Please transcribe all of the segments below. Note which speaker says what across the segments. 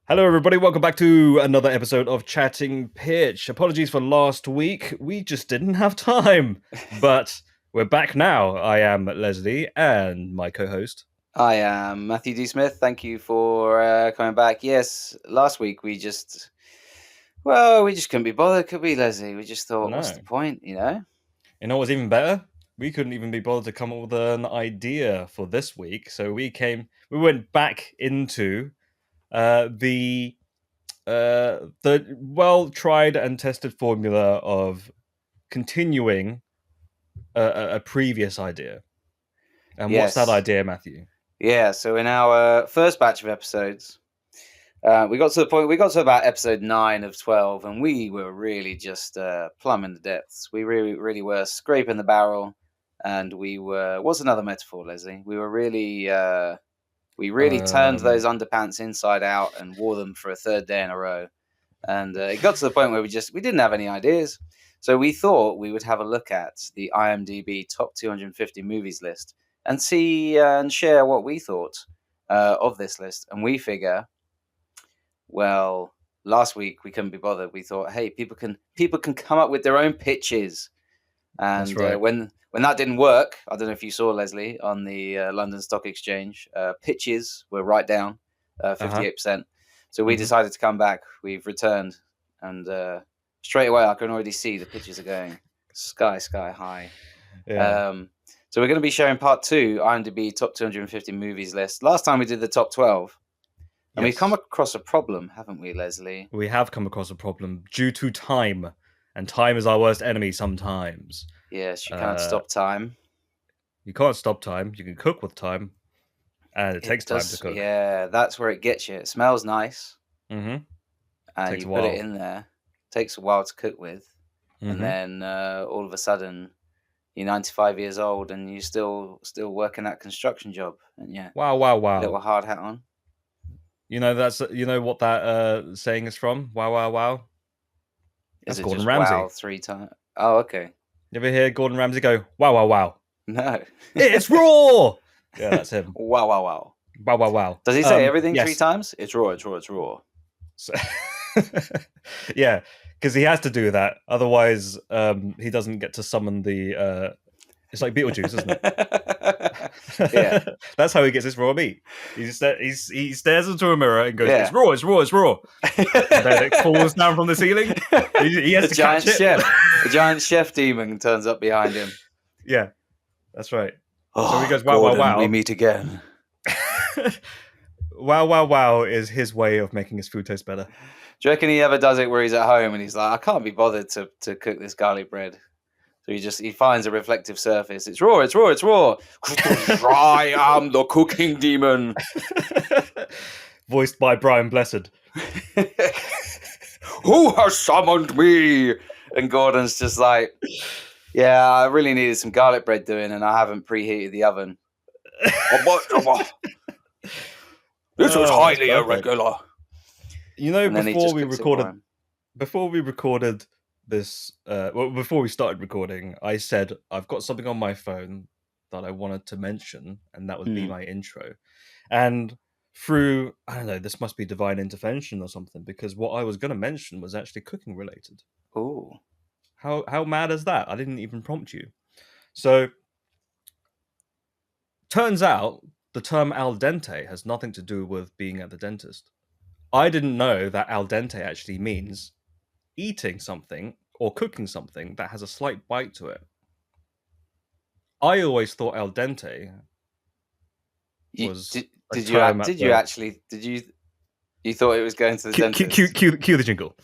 Speaker 1: Hello, everybody. Welcome back to another episode of Chatting Pitch. Apologies for last week. We just didn't have time, but we're back now. I am Leslie and my co-host.
Speaker 2: I am Matthew D. Smith. Thank you for coming back. Yes, last week we just couldn't be bothered, could we, Leslie? We just thought, what's the point,
Speaker 1: You know what's even better? We couldn't even be bothered to come up with an idea for this week. So we went back into the well-tried and tested formula of continuing a previous idea. And what's that idea, Matthew?
Speaker 2: Yeah, so in our first batch of episodes, we got to about episode 9 of 12, and we were really just plumbing the depths. We really were scraping the barrel, and we were, what's another metaphor, Leslie? We were really... we really turned those underpants inside out and wore them for a third day in a row. And it got to the point where we didn't have any ideas. So we thought we would have a look at the IMDb top 250 movies list and see and share what we thought of this list. And we figure, well, last week we couldn't be bothered. We thought, hey, people can come up with their own pitches. And
Speaker 1: That's right.
Speaker 2: When that didn't work, I don't know if you saw, Leslie, on the London Stock Exchange, pitches were right down, 58%. So we decided to come back. We've returned, and straight away I can already see the pitches are going sky high.
Speaker 1: Yeah.
Speaker 2: So we're going to be sharing part 2, IMDb top 250 movies list. Last time we did the top 12. And we've come across a problem, haven't we, Leslie?
Speaker 1: We have come across a problem due to time. And time is our worst enemy sometimes.
Speaker 2: Yes, you can't stop time.
Speaker 1: You can't stop time. You can cook with time. And it takes time to cook.
Speaker 2: Yeah, that's where it gets you. It smells nice.
Speaker 1: Mm-hmm.
Speaker 2: And you put it in there. It takes a while to cook with. Mm-hmm. And then all of a sudden, you're 95 years old and you're still working that construction job. And yeah.
Speaker 1: Wow.
Speaker 2: Little hard hat on.
Speaker 1: You know what that saying is from? Wow.
Speaker 2: That's Gordon Ramsay. Wow 3 times. Oh, okay.
Speaker 1: You ever hear Gordon Ramsay go, wow?
Speaker 2: No.
Speaker 1: It's raw! Yeah, that's him.
Speaker 2: Wow.
Speaker 1: Wow.
Speaker 2: Does he say everything 3 times? It's raw.
Speaker 1: So, yeah, because he has to do that. Otherwise, he doesn't get to summon the... It's like Beetlejuice, isn't it?
Speaker 2: Yeah.
Speaker 1: That's how he gets his raw meat. He stares into a mirror and goes, It's raw. And then it falls down from the ceiling. He has to catch it.
Speaker 2: The giant chef demon turns up behind him.
Speaker 1: Yeah, that's right.
Speaker 2: Oh,
Speaker 1: so he goes,
Speaker 2: Gordon,
Speaker 1: wow.
Speaker 2: We meet again.
Speaker 1: Wow is his way of making his food taste better.
Speaker 2: Do you reckon he ever does it where he's at home and he's like, I can't be bothered to cook this garlic bread? So he finds a reflective surface. It's raw. I am the cooking demon.
Speaker 1: Voiced by Brian Blessed.
Speaker 2: Who has summoned me? And Gordon's just like, yeah, I really needed some garlic bread doing and I haven't preheated the oven. This was highly irregular.
Speaker 1: You know, before we recorded this, before we started recording, I said I've got something on my phone that I wanted to mention, and that would be my intro. And through, I don't know, this must be divine intervention or something, because what I was going to mention was actually cooking related.
Speaker 2: Oh,
Speaker 1: how mad is that? I didn't even prompt you. So, turns out the term al dente has nothing to do with being at the dentist. I didn't know that al dente actually means eating something or cooking something that has a slight bite to it. I always thought al dente was.
Speaker 2: Did you thought it was going to the dentist?
Speaker 1: Cue the jingle.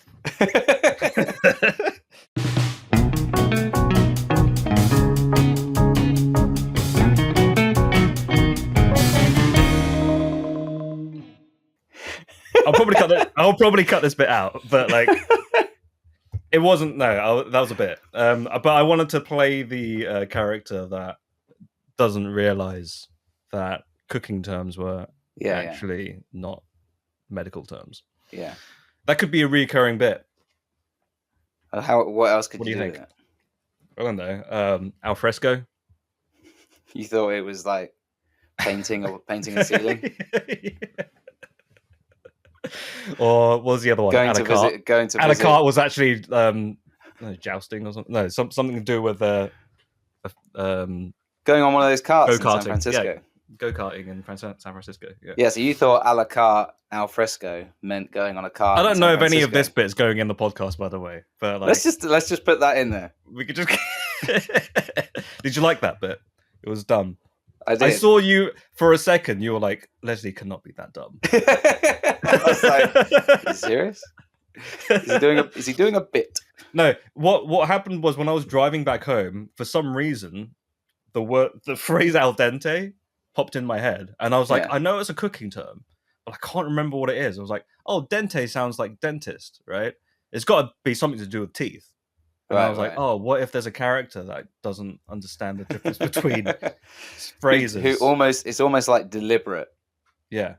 Speaker 1: I'll probably cut this bit out, but like. It wasn't. No, that was a bit. But I wanted to play the character that doesn't realize that cooking terms were actually not medical terms.
Speaker 2: Yeah,
Speaker 1: that could be a recurring bit.
Speaker 2: What else could you
Speaker 1: think? I don't know. Al fresco.
Speaker 2: You thought it was like painting a ceiling.
Speaker 1: Or what was the other one?
Speaker 2: Going to visit.
Speaker 1: Was actually jousting or something. No, something to do with
Speaker 2: going on one of those carts in San Francisco.
Speaker 1: Yeah, go-karting in San Francisco. Yeah.
Speaker 2: Yeah, so you thought a la carte al fresco meant going on a cart.
Speaker 1: I don't know if any of this bit's going in the podcast, by the way. But like,
Speaker 2: let's just put that in there.
Speaker 1: We could just. Did you like that bit? It was dumb.
Speaker 2: I did.
Speaker 1: I saw you for a second. You were like, Leslie cannot be that dumb.
Speaker 2: I was like, are you serious? Is he doing a bit?
Speaker 1: No. What happened was when I was driving back home, for some reason, the phrase al dente popped in my head, and I was like, I know it's a cooking term, but I can't remember what it is. I was like, oh, dente sounds like dentist, right? It's got to be something to do with teeth. And I was like, oh, what if there's a character that doesn't understand the difference between phrases?
Speaker 2: It's almost like deliberate.
Speaker 1: Yeah.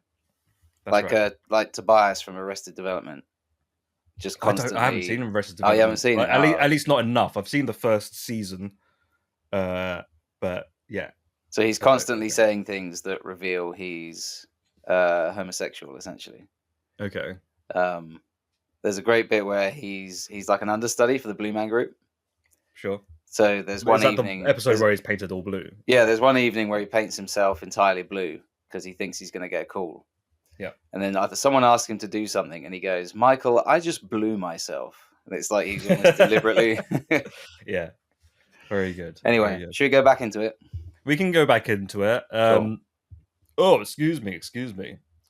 Speaker 2: Like Tobias from Arrested Development. Just constantly.
Speaker 1: I haven't seen Arrested Development.
Speaker 2: Oh, you haven't seen it?
Speaker 1: At least not enough. I've seen the first season. But yeah.
Speaker 2: So he's constantly saying things that reveal he's homosexual, essentially.
Speaker 1: Okay.
Speaker 2: There's a great bit where he's like an understudy for the Blue Man Group.
Speaker 1: Sure.
Speaker 2: So there's one evening.
Speaker 1: The episode where he's painted all blue.
Speaker 2: Yeah, there's one evening where he paints himself entirely blue because he thinks he's going to get a call.
Speaker 1: Yeah.
Speaker 2: And then someone asks him to do something and he goes, Michael, I just blew myself. And it's like he's almost deliberately.
Speaker 1: Yeah. Very good.
Speaker 2: Anyway,
Speaker 1: Very good.
Speaker 2: Should we go back into it?
Speaker 1: We can go back into it.
Speaker 2: Sure.
Speaker 1: Oh, excuse me.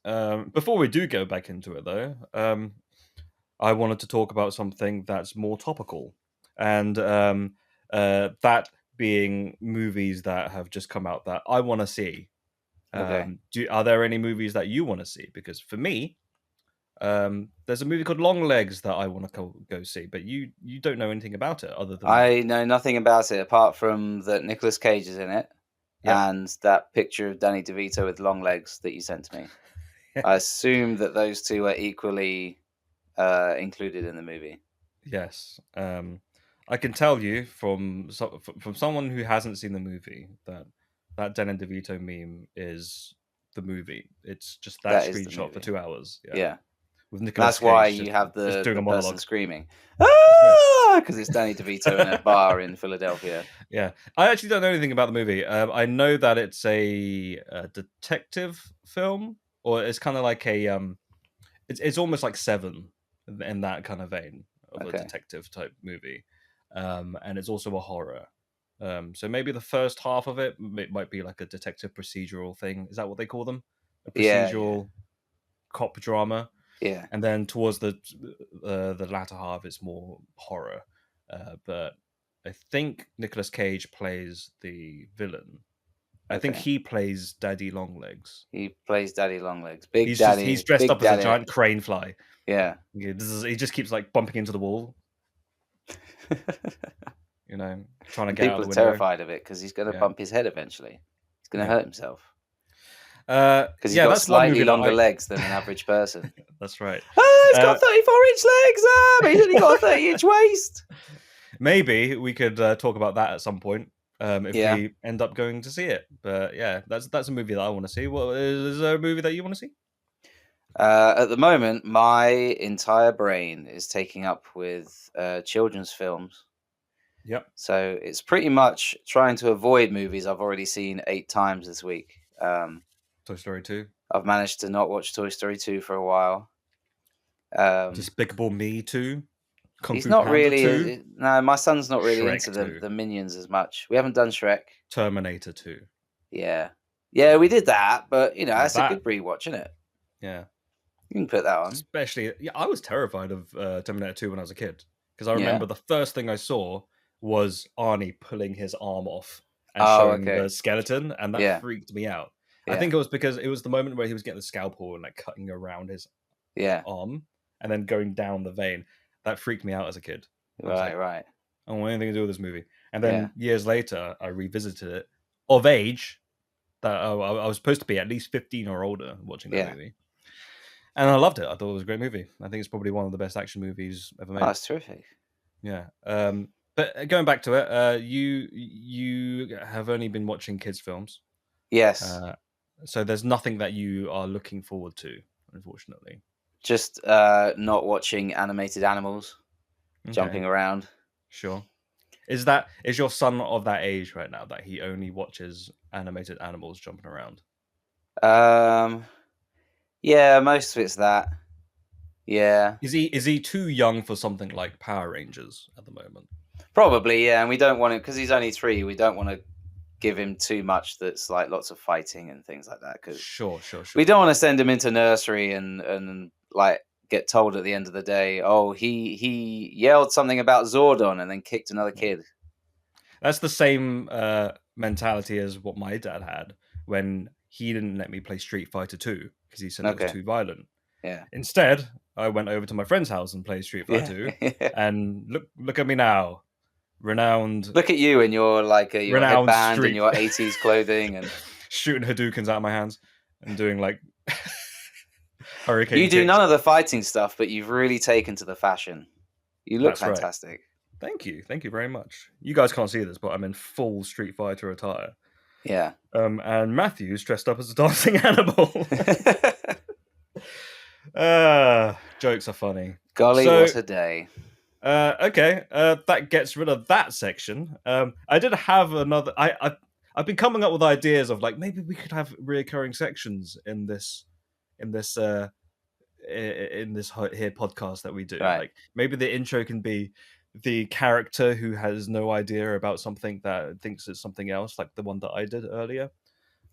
Speaker 1: Before we do go back into it, though, I wanted to talk about something that's more topical, and that being movies that have just come out that I want to see.
Speaker 2: Okay.
Speaker 1: Are there any movies that you want to see? Because for me, there's a movie called Long Legs that I want to go see, but you don't know anything about it other than
Speaker 2: I know nothing about it apart from that Nicolas Cage is in it, and that picture of Danny DeVito with long legs that you sent to me. I assume that those two are equally included in the movie.
Speaker 1: Yes. I can tell you from someone who hasn't seen the movie that Danny DeVito meme is the movie. It's just that screenshot for 2 hours.
Speaker 2: Yeah.
Speaker 1: With Nicolas
Speaker 2: That's
Speaker 1: Cage
Speaker 2: why you have the person screaming, because it's Danny DeVito in a bar in Philadelphia.
Speaker 1: Yeah, I actually don't know anything about the movie. I know that it's a detective film, or it's kind of like a it's almost like Seven in that kind of vein of a detective type movie, and it's also a horror. So maybe the first half of it might be like a detective procedural thing. Is that what they call them? A procedural cop drama.
Speaker 2: Yeah.
Speaker 1: And then towards the latter half, it's more horror. But I think Nicolas Cage plays the villain. I think he plays Daddy Longlegs.
Speaker 2: He plays Daddy Longlegs.
Speaker 1: He's dressed up as a giant crane fly.
Speaker 2: Yeah.
Speaker 1: He just keeps like bumping into the wall. Trying to get out of the window.
Speaker 2: People are terrified of it because he's going to bump his head eventually. He's going to hurt himself. Because he's got slightly longer legs than an average person.
Speaker 1: That's right.
Speaker 2: Oh, he's got 34-inch legs. But he's only got a 30-inch waist.
Speaker 1: Maybe we could talk about that at some point if we end up going to see it. But yeah, that's a movie that I want to see. Well, is there a movie that you want to see?
Speaker 2: At the moment, my entire brain is taking up with children's films.
Speaker 1: Yep.
Speaker 2: So it's pretty much trying to avoid movies I've already seen 8 times this week.
Speaker 1: Toy Story 2.
Speaker 2: I've managed to not watch Toy Story 2 for a while.
Speaker 1: Despicable Me 2.
Speaker 2: He's not really.
Speaker 1: 2.
Speaker 2: No, my son's not really
Speaker 1: Shrek
Speaker 2: into the Minions as much. We haven't done Shrek.
Speaker 1: Terminator 2.
Speaker 2: Yeah, we did that, but that's a good rewatch, isn't it?
Speaker 1: Yeah,
Speaker 2: you can put that on.
Speaker 1: Especially, I was terrified of Terminator 2 when I was a kid because I remember the first thing I saw was Arnie pulling his arm off and showing the skeleton, and that freaked me out. I think it was because it was the moment where he was getting the scalpel and like cutting around his arm and then going down the vein. That freaked me out as a kid.
Speaker 2: Right.
Speaker 1: I don't want anything to do with this movie. And then years later, I revisited it of age. That I was supposed to be at least 15 or older watching that movie. And I loved it. I thought it was a great movie. I think it's probably one of the best action movies ever made.
Speaker 2: Oh, that's terrific.
Speaker 1: Yeah. But going back to it, you have only been watching kids' films.
Speaker 2: Yes.
Speaker 1: So there's nothing that you are looking forward to, unfortunately.
Speaker 2: Just not watching animated animals jumping around.
Speaker 1: Sure. Is your son of that age right now that he only watches animated animals jumping around?
Speaker 2: Yeah, most of it's that. Yeah.
Speaker 1: Is he too young for something like Power Rangers at the moment?
Speaker 2: Probably, yeah. And we don't want to, because he's only 3. We don't want to give him too much that's like lots of fighting and things like that. Because
Speaker 1: Sure.
Speaker 2: we don't want to send him into nursery and like get told at the end of the day, oh, he yelled something about Zordon and then kicked another kid.
Speaker 1: That's the same mentality as what my dad had when he didn't let me play Street Fighter 2 because he said it was too violent.
Speaker 2: Yeah.
Speaker 1: Instead, I went over to my friend's house and played Street Fighter 2, and look at me now, renowned.
Speaker 2: Look at you in your your headband and your 80s clothing and
Speaker 1: shooting Hadoukens out of my hands and doing like hurricane.
Speaker 2: You do none of the fighting stuff, but you've really taken to the fashion. You look fantastic.
Speaker 1: Right. Thank you very much. You guys can't see this, but I'm in full Street Fighter attire.
Speaker 2: Yeah.
Speaker 1: And Matthew's dressed up as a dancing animal. Jokes are funny.
Speaker 2: Golly, what a day.
Speaker 1: Okay, that gets rid of that section. I did have another. I've been coming up with ideas of like maybe we could have reoccurring sections in this here podcast that we do.
Speaker 2: Right.
Speaker 1: Like maybe the intro can be the character who has no idea about something that thinks it's something else, like the one that I did earlier.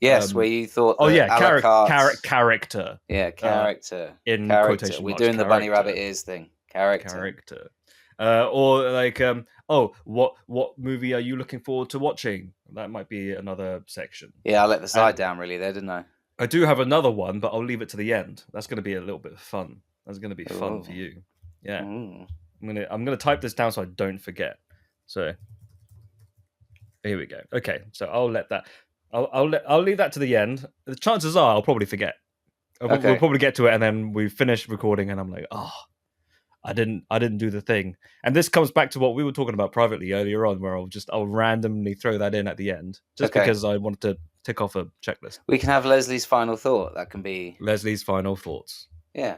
Speaker 2: Yes, where you thought.
Speaker 1: Character.
Speaker 2: Yeah, character.
Speaker 1: In
Speaker 2: character.
Speaker 1: quotation
Speaker 2: We're
Speaker 1: marks,
Speaker 2: doing the bunny rabbit ears thing. Character.
Speaker 1: Or like, what movie are you looking forward to watching? That might be another section.
Speaker 2: Yeah, I let the side down really there, didn't I?
Speaker 1: I do have another one, but I'll leave it to the end. That's going to be a little bit of fun. That's going to be fun for you. Yeah.
Speaker 2: Ooh.
Speaker 1: I'm gonna type this down so I don't forget. So here we go. Okay, so I'll let that. I'll leave that to the end. The chances are I'll probably forget. We'll probably get to it, and then we finish recording, and I'm like, I didn't do the thing. And this comes back to what we were talking about privately earlier on, where I'll randomly throw that in at the end, just because I wanted to tick off a checklist.
Speaker 2: We can have Leslie's final thought. That can be
Speaker 1: Leslie's final thoughts.
Speaker 2: Yeah.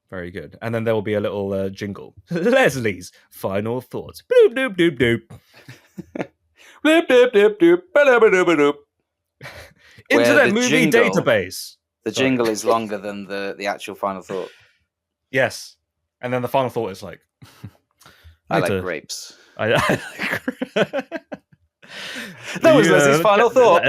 Speaker 1: Very good. And then there will be a little jingle. Leslie's final thoughts. Bloop, doop, doop, doop.
Speaker 2: Bloop, doop, doop, doop. Ba-da-ba-doop, ba-doop.
Speaker 1: Internet movie database.
Speaker 2: The jingle is longer than the actual final thought.
Speaker 1: Yes. And then the final thought is like...
Speaker 2: I like grapes.
Speaker 1: That
Speaker 2: was Leslie's final thought.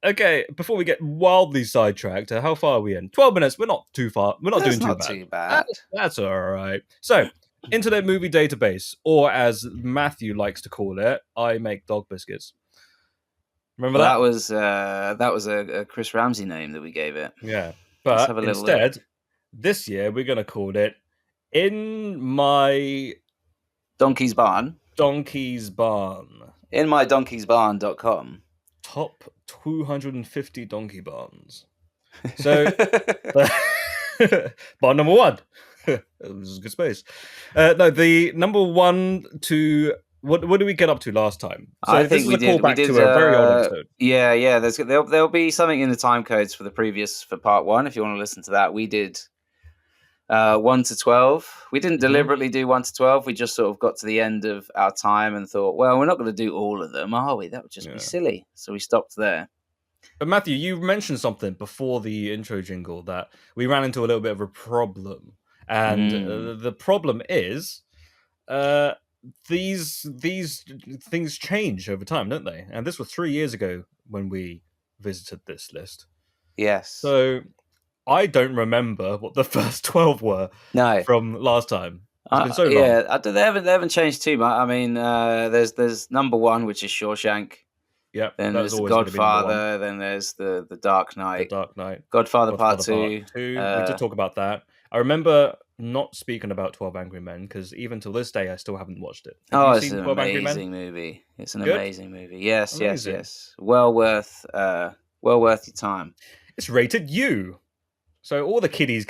Speaker 1: Okay, before we get wildly sidetracked, how far are we in? 12 minutes. We're not too far. We're not doing too bad. That's all right. So, Internet Movie Database, or as Matthew likes to call it, I Make Dog Biscuits. Remember that?
Speaker 2: That was a Chris Ramsey name that we gave it.
Speaker 1: Yeah, but instead, this year we're going to call it In My
Speaker 2: Donkey's Barn.
Speaker 1: Donkey's Barn.
Speaker 2: In My Donkey'sBarn.com.
Speaker 1: Top 250 donkey barns. So, barn number 1. This is good space. No, the number 1 to what did we get up to last time? So
Speaker 2: I think we did.
Speaker 1: To a very old episode.
Speaker 2: Yeah. There'll be something in the time codes for part 1 if you want to listen to that. We did 1 to 12. We didn't deliberately do 1 to 12. We just sort of got to the end of our time and thought, well, we're not going to do all of them, are we? That would just be silly. So we stopped there.
Speaker 1: But Matthew, you mentioned something before the intro jingle that we ran into a little bit of a problem. And the problem is these things change over time, don't they? And this was 3 years ago when we visited this list.
Speaker 2: Yes.
Speaker 1: So I don't remember what the first 12 were from last time. It's been so long.
Speaker 2: Yeah, they haven't changed too much. I mean, there's number 1, which is Shawshank.
Speaker 1: Yeah.
Speaker 2: Then there's the Godfather. Then there's the Dark Knight.
Speaker 1: The Dark Knight.
Speaker 2: Godfather Part 2.
Speaker 1: We did talk about that. I remember not speaking about 12 Angry Men because even till this day I still haven't watched it.
Speaker 2: It's an amazing movie. It's an amazing movie. Yes, amazing. Yes. Well worth your time.
Speaker 1: It's rated U. So all the kiddies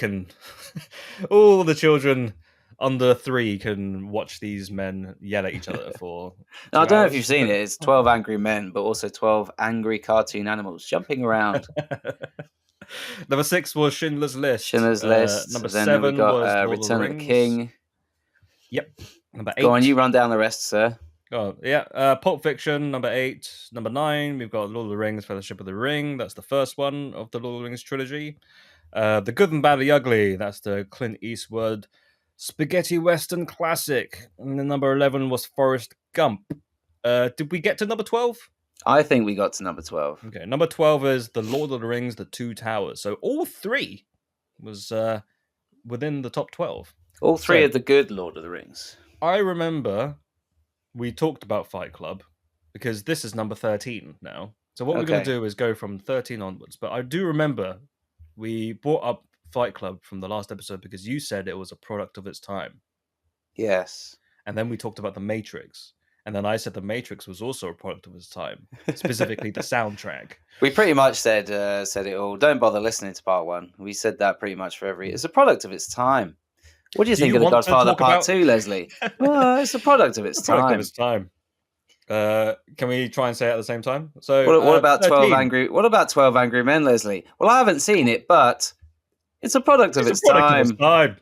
Speaker 1: all the children under 3 can watch these men yell at each other for
Speaker 2: Now, I
Speaker 1: 2
Speaker 2: don't know if
Speaker 1: hours.
Speaker 2: you've seen it. It's 12 angry men, but also 12 angry cartoon animals jumping around.
Speaker 1: Number 6 was Schindler's List.
Speaker 2: Schindler's List.
Speaker 1: Number
Speaker 2: Then
Speaker 1: 7
Speaker 2: we got
Speaker 1: was Lord of the
Speaker 2: Return of the
Speaker 1: Rings.
Speaker 2: King.
Speaker 1: Yep. Number 8.
Speaker 2: Go on, you run down the rest, sir.
Speaker 1: Oh, yeah. Pulp Fiction, number 8. Number 9, we've got Lord of the Rings, Fellowship of the Ring. That's the first one of the Lord of the Rings trilogy. The Good and Bad, the Ugly. That's the Clint Eastwood spaghetti western classic. And then number 11 was Forrest Gump. Did we get to number 12?
Speaker 2: I think we got to number 12.
Speaker 1: Okay, number 12 is The Lord of the Rings, The Two Towers. So all 3 was within the top 12.
Speaker 2: All 3 of the good Lord of the Rings.
Speaker 1: I remember we talked about Fight Club because this is number 13 now. So what we're going to do is go from 13 onwards. But I do remember we brought up Fight Club from the last episode because you said it was a product of its time.
Speaker 2: Yes.
Speaker 1: And then we talked about The Matrix. And then I said The Matrix was also a product of its time, specifically the soundtrack.
Speaker 2: We pretty much said it all. Don't bother listening to part 1. We said that pretty much for every... It's a product of its time. What do you think of The Godfather Part 2, Leslie? Well, it's a product of its time.
Speaker 1: Product of its time. Can we try and say it at the same time? So
Speaker 2: what about 12 angry? What about 12 Angry Men, Leslie? Well, I haven't seen it, but it's a product of its time.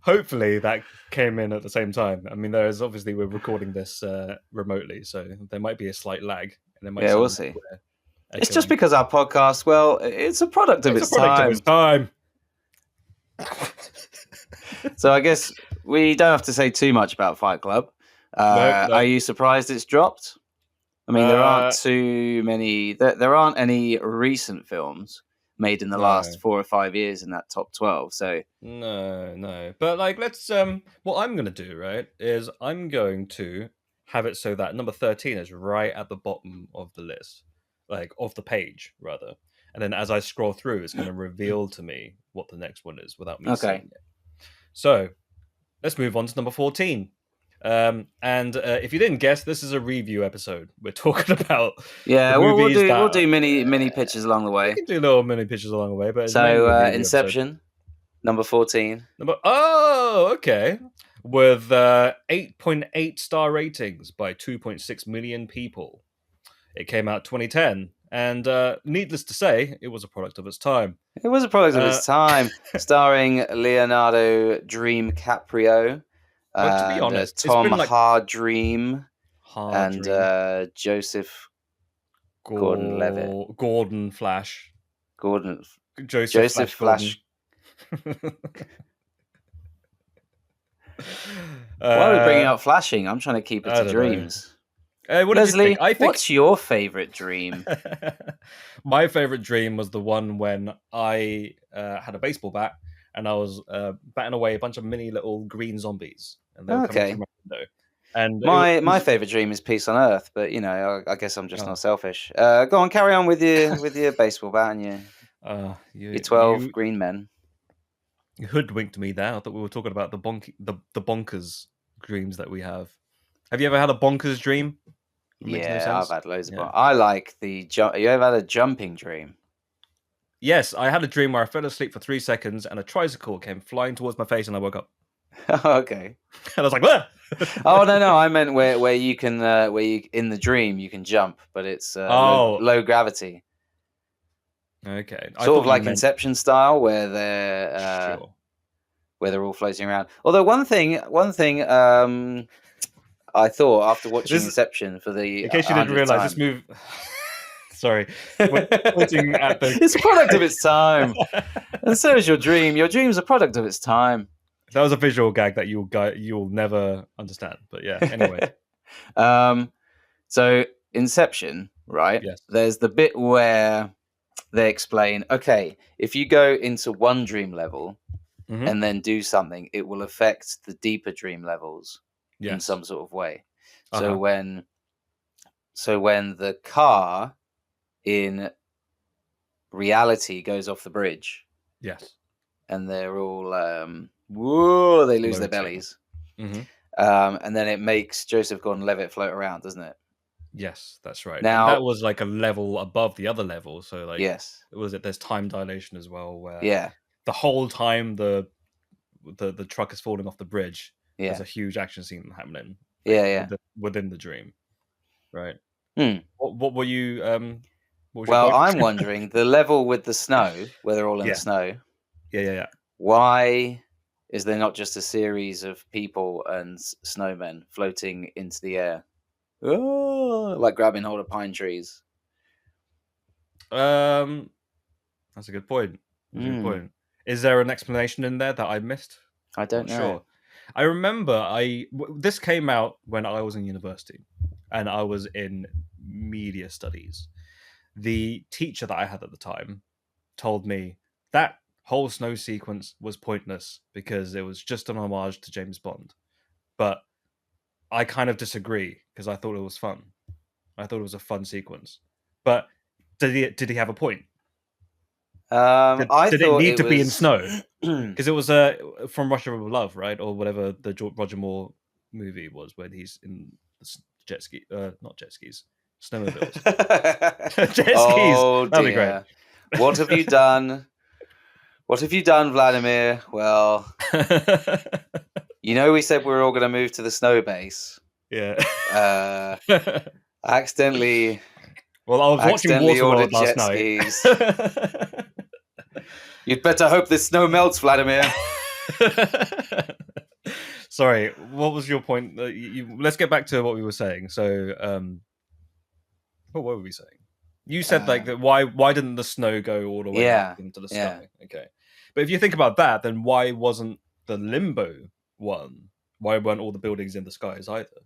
Speaker 1: Hopefully that came in at the same time. I mean, there's obviously we're recording this remotely, so there might be a slight lag. And it might
Speaker 2: we'll see. It's just because our podcast, well, it's a product of its time. So I guess we don't have to say too much about Fight Club. No. Are you surprised it's dropped? I mean, there aren't too many. There aren't any recent films made in the last 4 or 5 years in that top 12. So
Speaker 1: no. But like, let's. What I'm going to do, right, is I'm going to have it so that number 13 is right at the bottom of the list, like of the page rather. And then as I scroll through, it's going to reveal to me what the next one is without me seeing it. So let's move on to number 14. And if you didn't guess, this is a review episode. We're talking about
Speaker 2: we'll do mini pitches along the way.
Speaker 1: We can do little mini pitches along the way. But
Speaker 2: so Inception, episode. Number 14.
Speaker 1: Okay. With 8.8 star ratings by 2.6 million people. It came out 2010. And needless to say, it was a product of its time.
Speaker 2: It was a product of its time, starring Leonardo Dream Caprio,
Speaker 1: but to be honest,
Speaker 2: Tom Hardream, and Joseph Gordon-Levitt.
Speaker 1: Gordon Flash.
Speaker 2: Joseph Flash. Why are we bringing up flashing? I'm trying to keep it to dreams. Leslie, what's your favorite dream?
Speaker 1: My favorite dream was the one when I had a baseball bat and I was batting away a bunch of mini little green zombies. And they were coming through my window. And
Speaker 2: my favorite dream is peace on Earth, but you know, I guess I'm just not selfish. Go on, carry on with your baseball bat and your 12 green men.
Speaker 1: You hoodwinked me there. I thought we were talking about the bonkers dreams that we have. Have you ever had a bonkers dream?
Speaker 2: I've had loads of. I like the jump. You ever had a jumping dream?
Speaker 1: Yes, I had a dream where I fell asleep for 3 seconds and a tricycle came flying towards my face and I woke up.
Speaker 2: Okay.
Speaker 1: And I was like, "What?"
Speaker 2: Oh no! I meant where you can in the dream you can jump, but it's low gravity.
Speaker 1: Okay.
Speaker 2: Sort of like Inception style, where they're all floating around. Although one thing. I thought after watching Inception for the
Speaker 1: in case you didn't realize this move. Sorry, pointing at the.
Speaker 2: It's a product of its time, and so is your dream. Your dream's a product of its time.
Speaker 1: That was a visual gag that you'll never understand. But yeah, anyway.
Speaker 2: So Inception, right?
Speaker 1: Yes.
Speaker 2: There's the bit where they explain, okay, if you go into one dream level and then do something, it will affect the deeper dream levels. Yes. In some sort of way. So when the car in reality goes off the bridge,
Speaker 1: yes,
Speaker 2: and they're all they lose their bellies, and then it makes Joseph Gordon-Levitt float around, doesn't it?
Speaker 1: Yes, that's right.
Speaker 2: Now
Speaker 1: that was like a level above the other level. So like,
Speaker 2: yes,
Speaker 1: there's time dilation as well. Where the whole time the truck is falling off the bridge,
Speaker 2: Yeah.
Speaker 1: there's a huge action scene happening.
Speaker 2: Yeah.
Speaker 1: Within the dream, right?
Speaker 2: Hmm.
Speaker 1: What were you? What was your
Speaker 2: Well,
Speaker 1: point?
Speaker 2: I'm wondering the level with the snow, where they're all in
Speaker 1: Yeah.
Speaker 2: the snow.
Speaker 1: Yeah.
Speaker 2: Why is there not just a series of people and snowmen floating into the air, like grabbing hold of pine trees?
Speaker 1: That's a good point. That's a good point. Is there an explanation in there that I missed?
Speaker 2: I don't know.
Speaker 1: Sure. I remember this came out when I was in university, and I was in media studies. The teacher that I had at the time told me that whole snow sequence was pointless because it was just an homage to James Bond. But I kind of disagree because I thought it was fun. I thought it was a fun sequence. But did he have a point?
Speaker 2: I
Speaker 1: Did it
Speaker 2: thought
Speaker 1: need
Speaker 2: it
Speaker 1: to be in
Speaker 2: was
Speaker 1: snow? Because it was From Russia with Love, right? Or whatever the Roger Moore movie was, when he's in the jet ski, not jet skis, snowmobiles. Jet skis.
Speaker 2: Oh
Speaker 1: That'd be great.
Speaker 2: dear. What have you done? What have you done, Vladimir? Well, we said we were all going to move to the snow base.
Speaker 1: Yeah.
Speaker 2: I accidentally.
Speaker 1: Well, I was watching Waterworld last
Speaker 2: night. You'd better hope the snow melts, Vladimir.
Speaker 1: Sorry, what was your point? Let's get back to what we were saying. So, what were we saying? You said like that. Why didn't the snow go all the way up into the sky? Okay, but if you think about that, then why wasn't the Limbo one? Why weren't all the buildings in the skies either?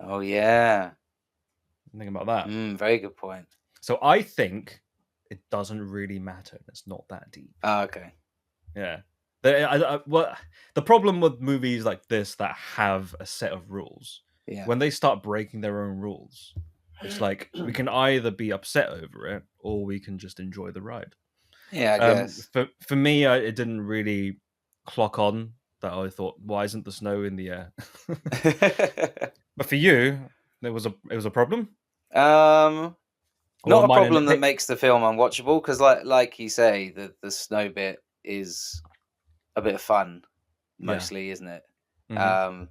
Speaker 2: Oh yeah,
Speaker 1: think about that.
Speaker 2: Very good point.
Speaker 1: So I think it doesn't really matter. It's not that deep.
Speaker 2: Oh, okay.
Speaker 1: Yeah. The problem with movies like this that have a set of rules, when they start breaking their own rules, it's like we can either be upset over it or we can just enjoy the ride.
Speaker 2: Yeah, I guess.
Speaker 1: For me, it didn't really clock on that. I thought, why isn't the snow in the air? But for you, it was a problem.
Speaker 2: Not a problem that makes the film unwatchable, because like you say, the snow bit is a bit of fun, mostly, isn't it?
Speaker 1: Mm-hmm.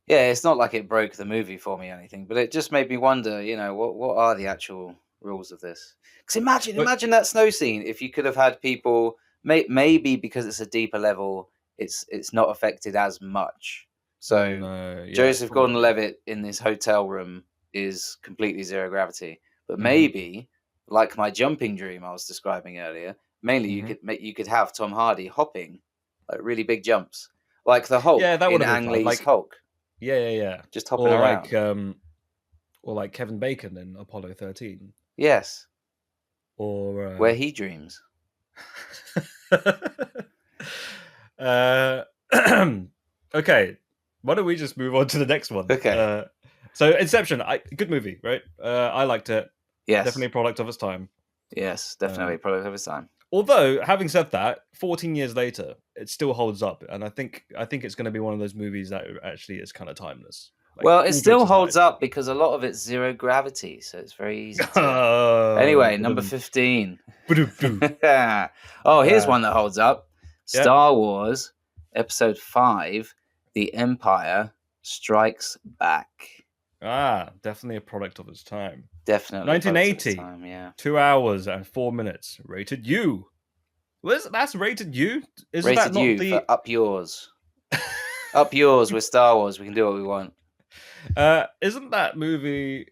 Speaker 2: Yeah, it's not like it broke the movie for me or anything, but it just made me wonder, what are the actual rules of this? Because imagine that snow scene. If you could have had people, maybe because it's a deeper level, it's not affected as much. So Joseph Gordon-Levitt in this hotel room is completely zero gravity, but maybe like my jumping dream I was describing earlier, mainly you could have Tom Hardy hopping like really big jumps, like the Hulk in Ang Lee's Hulk.
Speaker 1: Yeah.
Speaker 2: Just hopping around.
Speaker 1: Or like Kevin Bacon in Apollo 13.
Speaker 2: Yes.
Speaker 1: Or
Speaker 2: where he dreams.
Speaker 1: Okay. Why don't we just move on to the next one?
Speaker 2: Okay.
Speaker 1: So Inception, good movie, right? I liked it.
Speaker 2: Yes.
Speaker 1: Definitely a product of its time.
Speaker 2: Yes, definitely a product of its time.
Speaker 1: Although, having said that, 14 years later, it still holds up, and I think it's going to be one of those movies that actually is kind of timeless.
Speaker 2: Like, well, it still holds up because a lot of it's zero gravity, so it's very easy to... Anyway, number 15. Oh, here's one that holds up. Star Wars, Episode 5, The Empire Strikes Back.
Speaker 1: Definitely a product of its time.
Speaker 2: Definitely.
Speaker 1: 1980.
Speaker 2: Time, yeah.
Speaker 1: 2 hours and 4 minutes. Rated U. That's rated U?
Speaker 2: Isn't rated that not U for Up Yours. Up Yours with Star Wars. We can do what we want.
Speaker 1: Isn't that movie...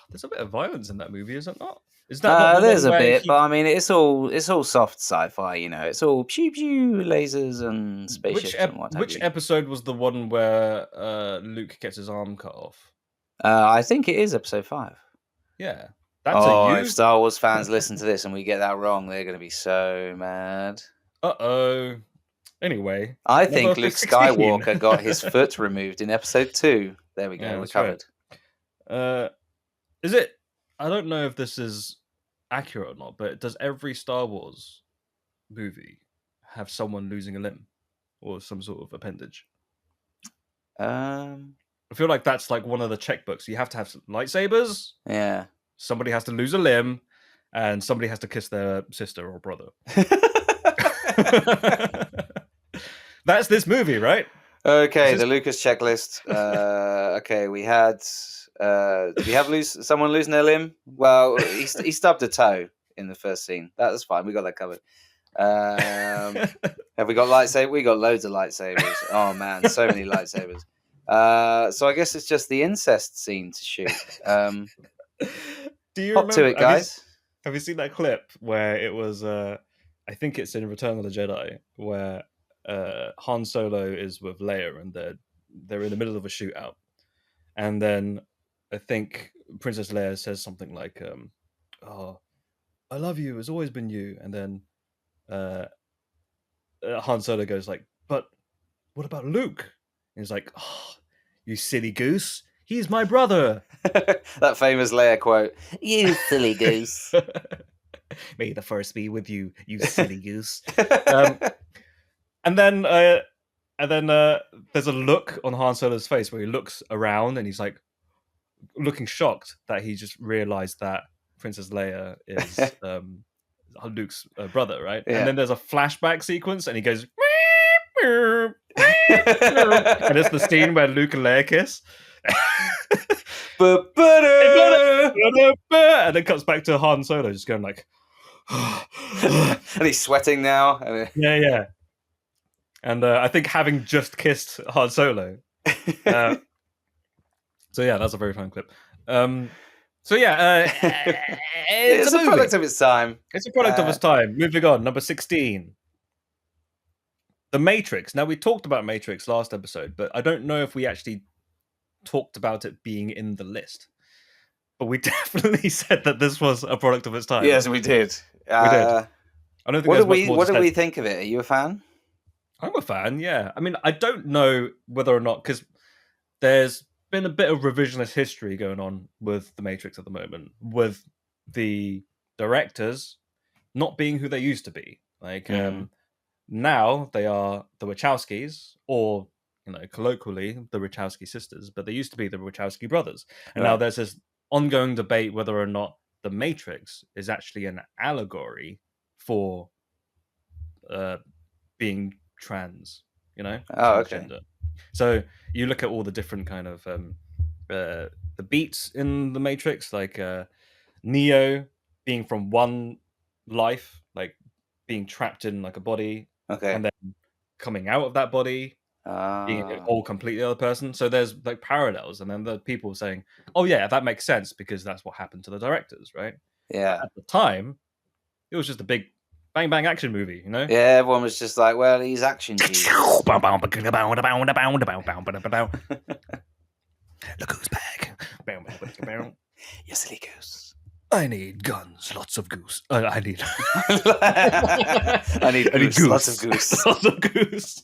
Speaker 1: There's a bit of violence in that movie, is it not? Is that not
Speaker 2: there's a bit, but I mean, it's all soft sci-fi, It's all pew pew lasers and spaceships and what have you.
Speaker 1: Which episode was the one where Luke gets his arm cut off?
Speaker 2: I think it is Episode 5.
Speaker 1: Yeah. That's a U?
Speaker 2: If Star Wars fans listen to this and we get that wrong, they're going to be so mad.
Speaker 1: Uh-oh. Anyway.
Speaker 2: I think Luke Skywalker got his foot removed in Episode 2. There we go, we're covered.
Speaker 1: Right. Is it... I don't know if this is accurate or not, but does every Star Wars movie have someone losing a limb or some sort of appendage? I feel like that's like one of the checkbooks. You have to have some lightsabers.
Speaker 2: Yeah.
Speaker 1: Somebody has to lose a limb, and somebody has to kiss their sister or brother. That's this movie, right?
Speaker 2: Okay, the Lucas checklist. Okay, we had. Did we have someone losing their limb? Well, he stubbed a toe in the first scene. That's fine. We got that covered. Have we got lightsabers? We got loads of lightsabers. Oh man, so many lightsabers. So I guess it's just the incest scene to shoot.
Speaker 1: Do you
Speaker 2: hop
Speaker 1: remember
Speaker 2: to it, guys?
Speaker 1: Have you seen that clip where it was? I think it's in Return of the Jedi where Han Solo is with Leia and they're in the middle of a shootout, and then I think Princess Leia says something like, "Oh, I love you. It's always been you," and then Han Solo goes like, "But what about Luke?" And he's like, "Oh, you silly goose. He's my brother."
Speaker 2: That famous Leia quote. You silly goose.
Speaker 1: May the force be with you, you silly goose. And then there's a look on Han Solo's face where he looks around and he's like looking shocked that he just realized that Princess Leia is Luke's brother, right?
Speaker 2: Yeah.
Speaker 1: And then there's a flashback sequence and he goes and it's the scene where Luke and Leia kiss. And it cuts back to Han Solo just going like
Speaker 2: and he's sweating now.
Speaker 1: Yeah. And I think having just kissed Han Solo. So yeah, that's a very fun clip. It's
Speaker 2: a product of its time.
Speaker 1: It's a product of its time. Moving on, number 16. The Matrix. Now, we talked about Matrix last episode, but I don't know if we actually talked about it being in the list. But we definitely said that this was a product of its time.
Speaker 2: Yes, we did.
Speaker 1: I don't think
Speaker 2: what did we think of it? Are you a fan?
Speaker 1: I'm a fan, yeah. I mean, I don't know whether or not, because there's been a bit of revisionist history going on with The Matrix at the moment, with the directors not being who they used to be. Like, now they are the Wachowskis, or, colloquially, the Wachowski sisters, but they used to be the Wachowski brothers. And now there's this ongoing debate whether or not The Matrix is actually an allegory for being trans, transgender.
Speaker 2: Okay.
Speaker 1: So you look at all the different kind of the beats in The Matrix, like Neo being from one life, like being trapped in like a body, and then coming out of that body, being a whole completely other person. So there's like parallels, and then the people saying, "Oh yeah, that makes sense because that's what happened to the directors, right?"
Speaker 2: Yeah.
Speaker 1: But at the time, it was just a big bang bang action movie,
Speaker 2: Yeah, everyone was just like, "Well, he's action Jesus."
Speaker 1: Look who's back!
Speaker 2: You silly goose.
Speaker 1: I need guns, lots of goose. I need
Speaker 2: goose, lots of goose.
Speaker 1: Lots of goose.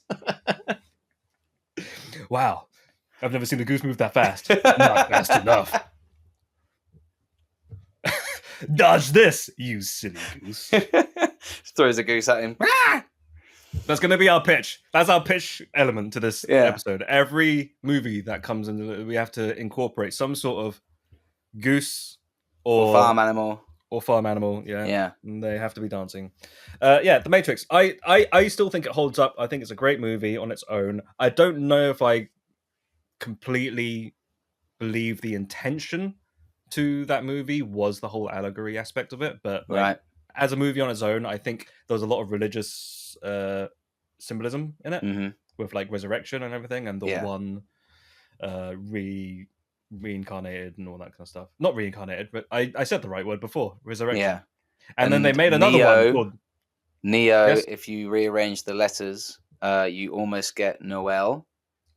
Speaker 1: Wow. I've never seen a goose move that fast. Not fast enough. Dodge this, you silly goose.
Speaker 2: Throws a goose at him.
Speaker 1: That's going to be our pitch. That's our pitch element to this episode. Every movie that comes in, we have to incorporate some sort of goose or
Speaker 2: farm animal.
Speaker 1: Yeah. And they have to be dancing. The Matrix. I still think it holds up. I think it's a great movie on its own. I don't know if I completely believe the intention to that movie was the whole allegory aspect of it, but as a movie on its own, I think there was a lot of religious symbolism in it, with like resurrection and everything, and the one reincarnated and all that kind of stuff. Not reincarnated, but I said the right word before, resurrection.
Speaker 2: Yeah.
Speaker 1: And then they made another one called
Speaker 2: Neo. Yes? If you rearrange the letters, you almost get Noel,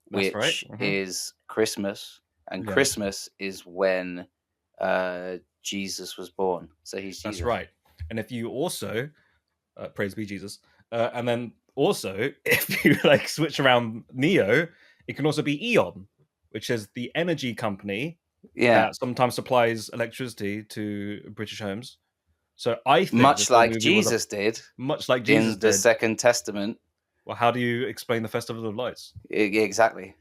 Speaker 2: which is Christmas, and Christmas is when Jesus was born. So he's Jesus.
Speaker 1: That's right. And if you also praise be Jesus, and then also if you like switch around Neo, it can also be Eon, which is the energy company that sometimes supplies electricity to British homes. So I think
Speaker 2: much like Jesus did in the Second Testament.
Speaker 1: Well, how do you explain the Festival of Lights?
Speaker 2: Exactly.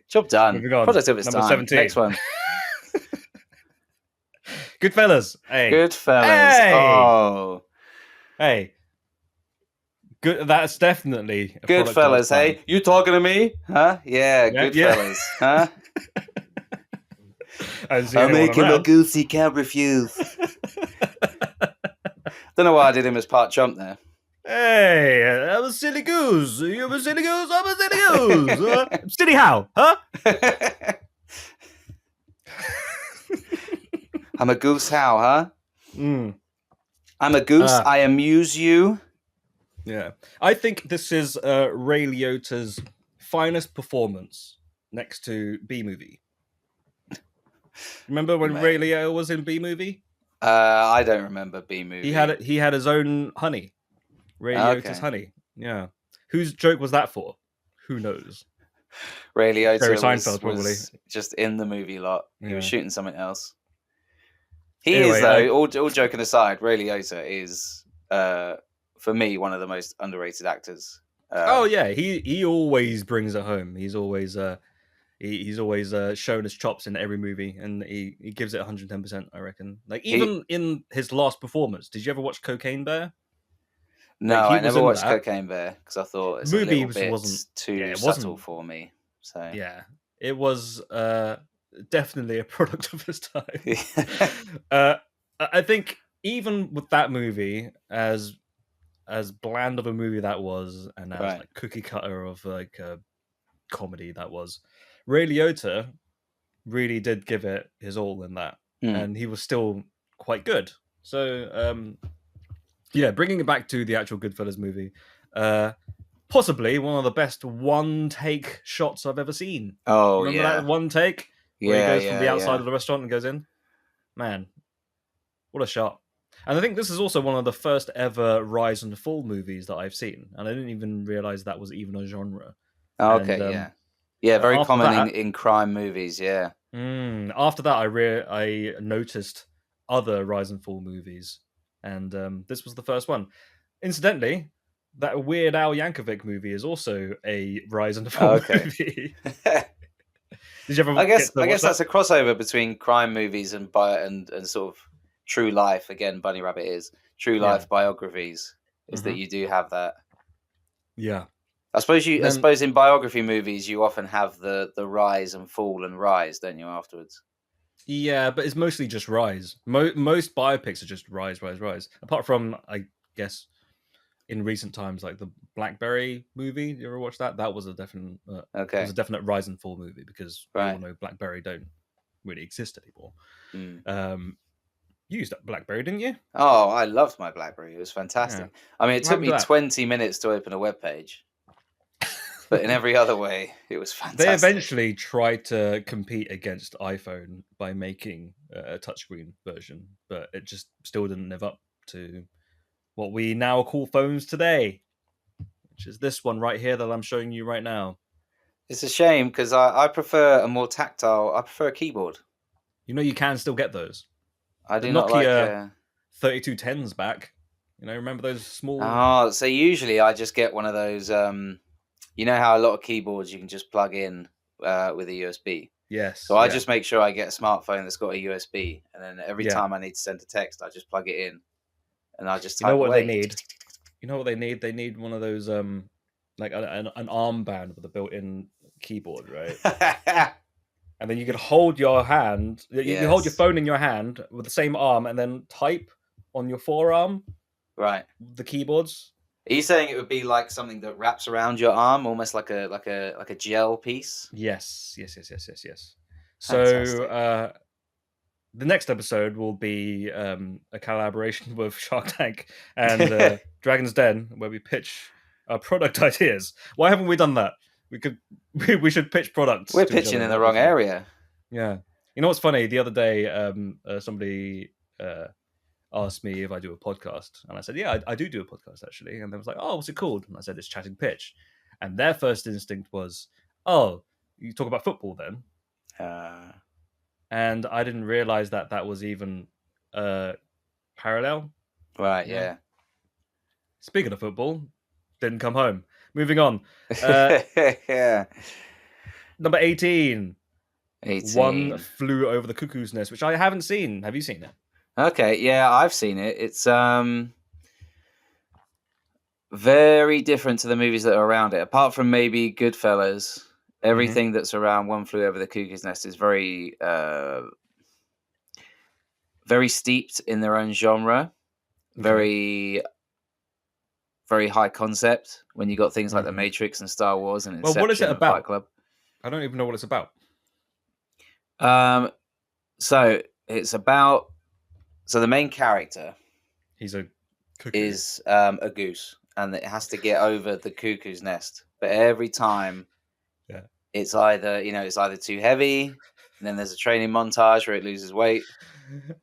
Speaker 1: Job
Speaker 2: done. Product of its time.
Speaker 1: 17.
Speaker 2: Next one.
Speaker 1: Goodfellas. Hey.
Speaker 2: Goodfellas.
Speaker 1: Hey.
Speaker 2: Oh.
Speaker 1: Hey. Good. That's definitely a
Speaker 2: Goodfellas. Hey, you talking to me? Huh? Yeah, Goodfellas.
Speaker 1: Yeah.
Speaker 2: Huh?
Speaker 1: I'm making a
Speaker 2: goose he can't refuse. Don't know why I did him as part chump there.
Speaker 1: Hey, I'm a silly goose. You're a silly goose. I'm a silly goose. Silly how? Huh?
Speaker 2: I'm a goose how, huh?
Speaker 1: Mm.
Speaker 2: I'm a goose. I amuse you.
Speaker 1: Yeah. I think this is Ray Liotta's finest performance next to B-Movie. Remember when Ray Liotta was in B-Movie?
Speaker 2: I don't remember B-Movie.
Speaker 1: He had his own honey. Ray Liotta's honey. Yeah. Whose joke was that for? Who knows?
Speaker 2: Ray Liotta was just in the movie lot. He was shooting something else. He is, though, all joking aside, Ray Liotta is, for me, one of the most underrated actors.
Speaker 1: He always brings it home. He's always he's always shown his chops in every movie, and he gives it 110%, I reckon. Like, even in his last performance, did you ever watch Cocaine Bear?
Speaker 2: No, I never watched Cocaine Bear because I thought it's a little bit too subtle for me. So
Speaker 1: yeah, it was definitely a product of his time. I think even with that movie, as bland of a movie that was, and as like cookie cutter of like a comedy that was, Ray Liotta really did give it his all in that, and he was still quite good. So yeah, bringing it back to the actual Goodfellas movie, possibly one of the best one-take shots I've ever seen.
Speaker 2: Oh,
Speaker 1: remember that one take where he goes from the outside of the restaurant and goes in? Man, what a shot! And I think this is also one of the first ever rise and fall movies that I've seen, and I didn't even realize that was even a genre.
Speaker 2: Oh, okay, yeah, very common in crime movies. Yeah.
Speaker 1: After that, I noticed other rise and fall movies, and this was the first one. Incidentally, that Weird Al Yankovic movie is also a rise and fall movie. Did you ever?
Speaker 2: I guess that's a crossover between crime movies and sort of true life. Again, Bunny Rabbit is true life biographies. Is that you do have that?
Speaker 1: Yeah.
Speaker 2: I suppose in biography movies you often have the rise and fall and rise, don't you? Afterwards.
Speaker 1: Yeah, but it's mostly just rise. Most biopics are just rise. Apart from, I guess, in recent times, like the Blackberry movie. You ever watch that? That was a definite it was a definite rise and fall movie because we all know Blackberry don't really exist anymore. You used that Blackberry, didn't you?
Speaker 2: Oh, I loved my Blackberry. It was fantastic. Yeah. I mean, it took me 20 minutes to open a web page. But in every other way, it was fantastic.
Speaker 1: They eventually tried to compete against iPhone by making a touchscreen version, but it just still didn't live up to what we now call phones today, which is this one right here that I'm showing you right now.
Speaker 2: It's a shame because I prefer a more tactile. I prefer a keyboard.
Speaker 1: You know, you can still get those.
Speaker 2: I do not like
Speaker 1: 3210s back. You know, remember those small?
Speaker 2: Oh, so usually I just get one of those. You know how a lot of keyboards you can just plug in with a USB.
Speaker 1: Yes.
Speaker 2: So I just make sure I get a smartphone that's got a USB, and then every time I need to send a text, I just plug it in, and I just type away.
Speaker 1: They need? You know what they need? They need one of those like an armband with a built-in keyboard, right? And then you can hold your hand. You can hold your phone in your hand with the same arm, and then type on your forearm.
Speaker 2: Right.
Speaker 1: The keyboards.
Speaker 2: Are you saying it would be like something that wraps around your arm, almost like a gel piece?
Speaker 1: Yes. So the next episode will be a collaboration with Shark Tank and Dragon's Den, where we pitch our product ideas. Why haven't we done that? We should pitch products.
Speaker 2: We're pitching in the wrong area.
Speaker 1: Yeah. You know what's funny? The other day, somebody asked me if I do a podcast, and I said, yeah, I do a podcast actually. And they was like, oh, what's it called? And I said, it's Chatting Pitch. And their first instinct was, oh, you talk about football then? And I didn't realize that was even parallel.
Speaker 2: Right, yeah.
Speaker 1: Speaking of football, didn't come home. Moving on.
Speaker 2: Yeah.
Speaker 1: Number 18. One Flew Over the Cuckoo's Nest, which I haven't seen. Have you seen it?
Speaker 2: Okay, yeah, I've seen it. It's very different to the movies that are around it. Apart from maybe Goodfellas, everything that's around One Flew Over the Cuckoo's Nest is very very steeped in their own genre. Very very high concept when you got things like The Matrix and Star Wars and Inception.
Speaker 1: Well, what is it about?
Speaker 2: Fight Club.
Speaker 1: I don't even know what it's about.
Speaker 2: So it's about. So the main character,
Speaker 1: he's a cuckoo.
Speaker 2: Is a goose, and it has to get over the cuckoo's nest. But every time, it's either too heavy, and then there's a training montage where it loses weight,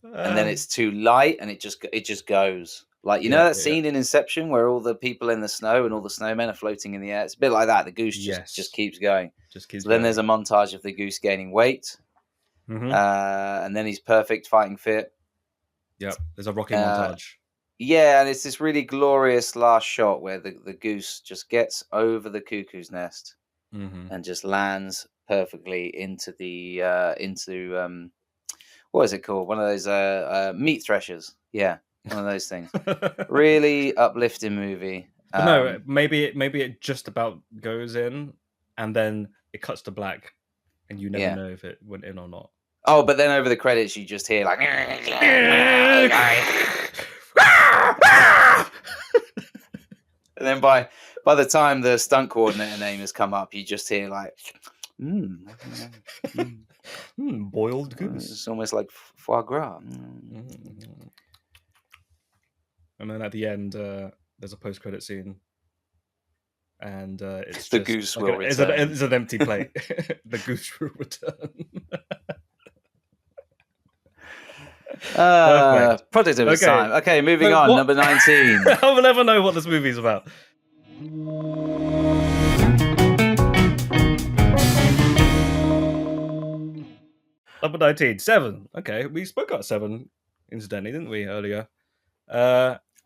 Speaker 2: and then it's too light, and it just goes. Like that scene in Inception where all the people in the snow and all the snowmen are floating in the air. It's a bit like that. The goose just keeps going. Then there's a montage of the goose gaining weight, and then he's perfect, fighting fit.
Speaker 1: Yeah, there's a rocking montage.
Speaker 2: Yeah, and it's this really glorious last shot where the goose just gets over the cuckoo's nest and just lands perfectly into the what is it called? One of those meat threshers. Yeah, one of those things. Really uplifting movie.
Speaker 1: But no, maybe it just about goes in, and then it cuts to black, and you never know if it went in or not.
Speaker 2: Oh, but then over the credits, you just hear like, and then by the time the stunt coordinator name has come up, you just hear like,
Speaker 1: boiled goose.
Speaker 2: It's almost like foie gras.
Speaker 1: And then at the end, there's a post-credit scene, and it's
Speaker 2: the
Speaker 1: just,
Speaker 2: goose will return.
Speaker 1: It's an empty plate. The goose will return.
Speaker 2: Product of its time. Okay, moving on. Number 19.
Speaker 1: I will never know what this movie is about. Number 19, Seven. Okay, we spoke about Seven, incidentally, didn't we, earlier?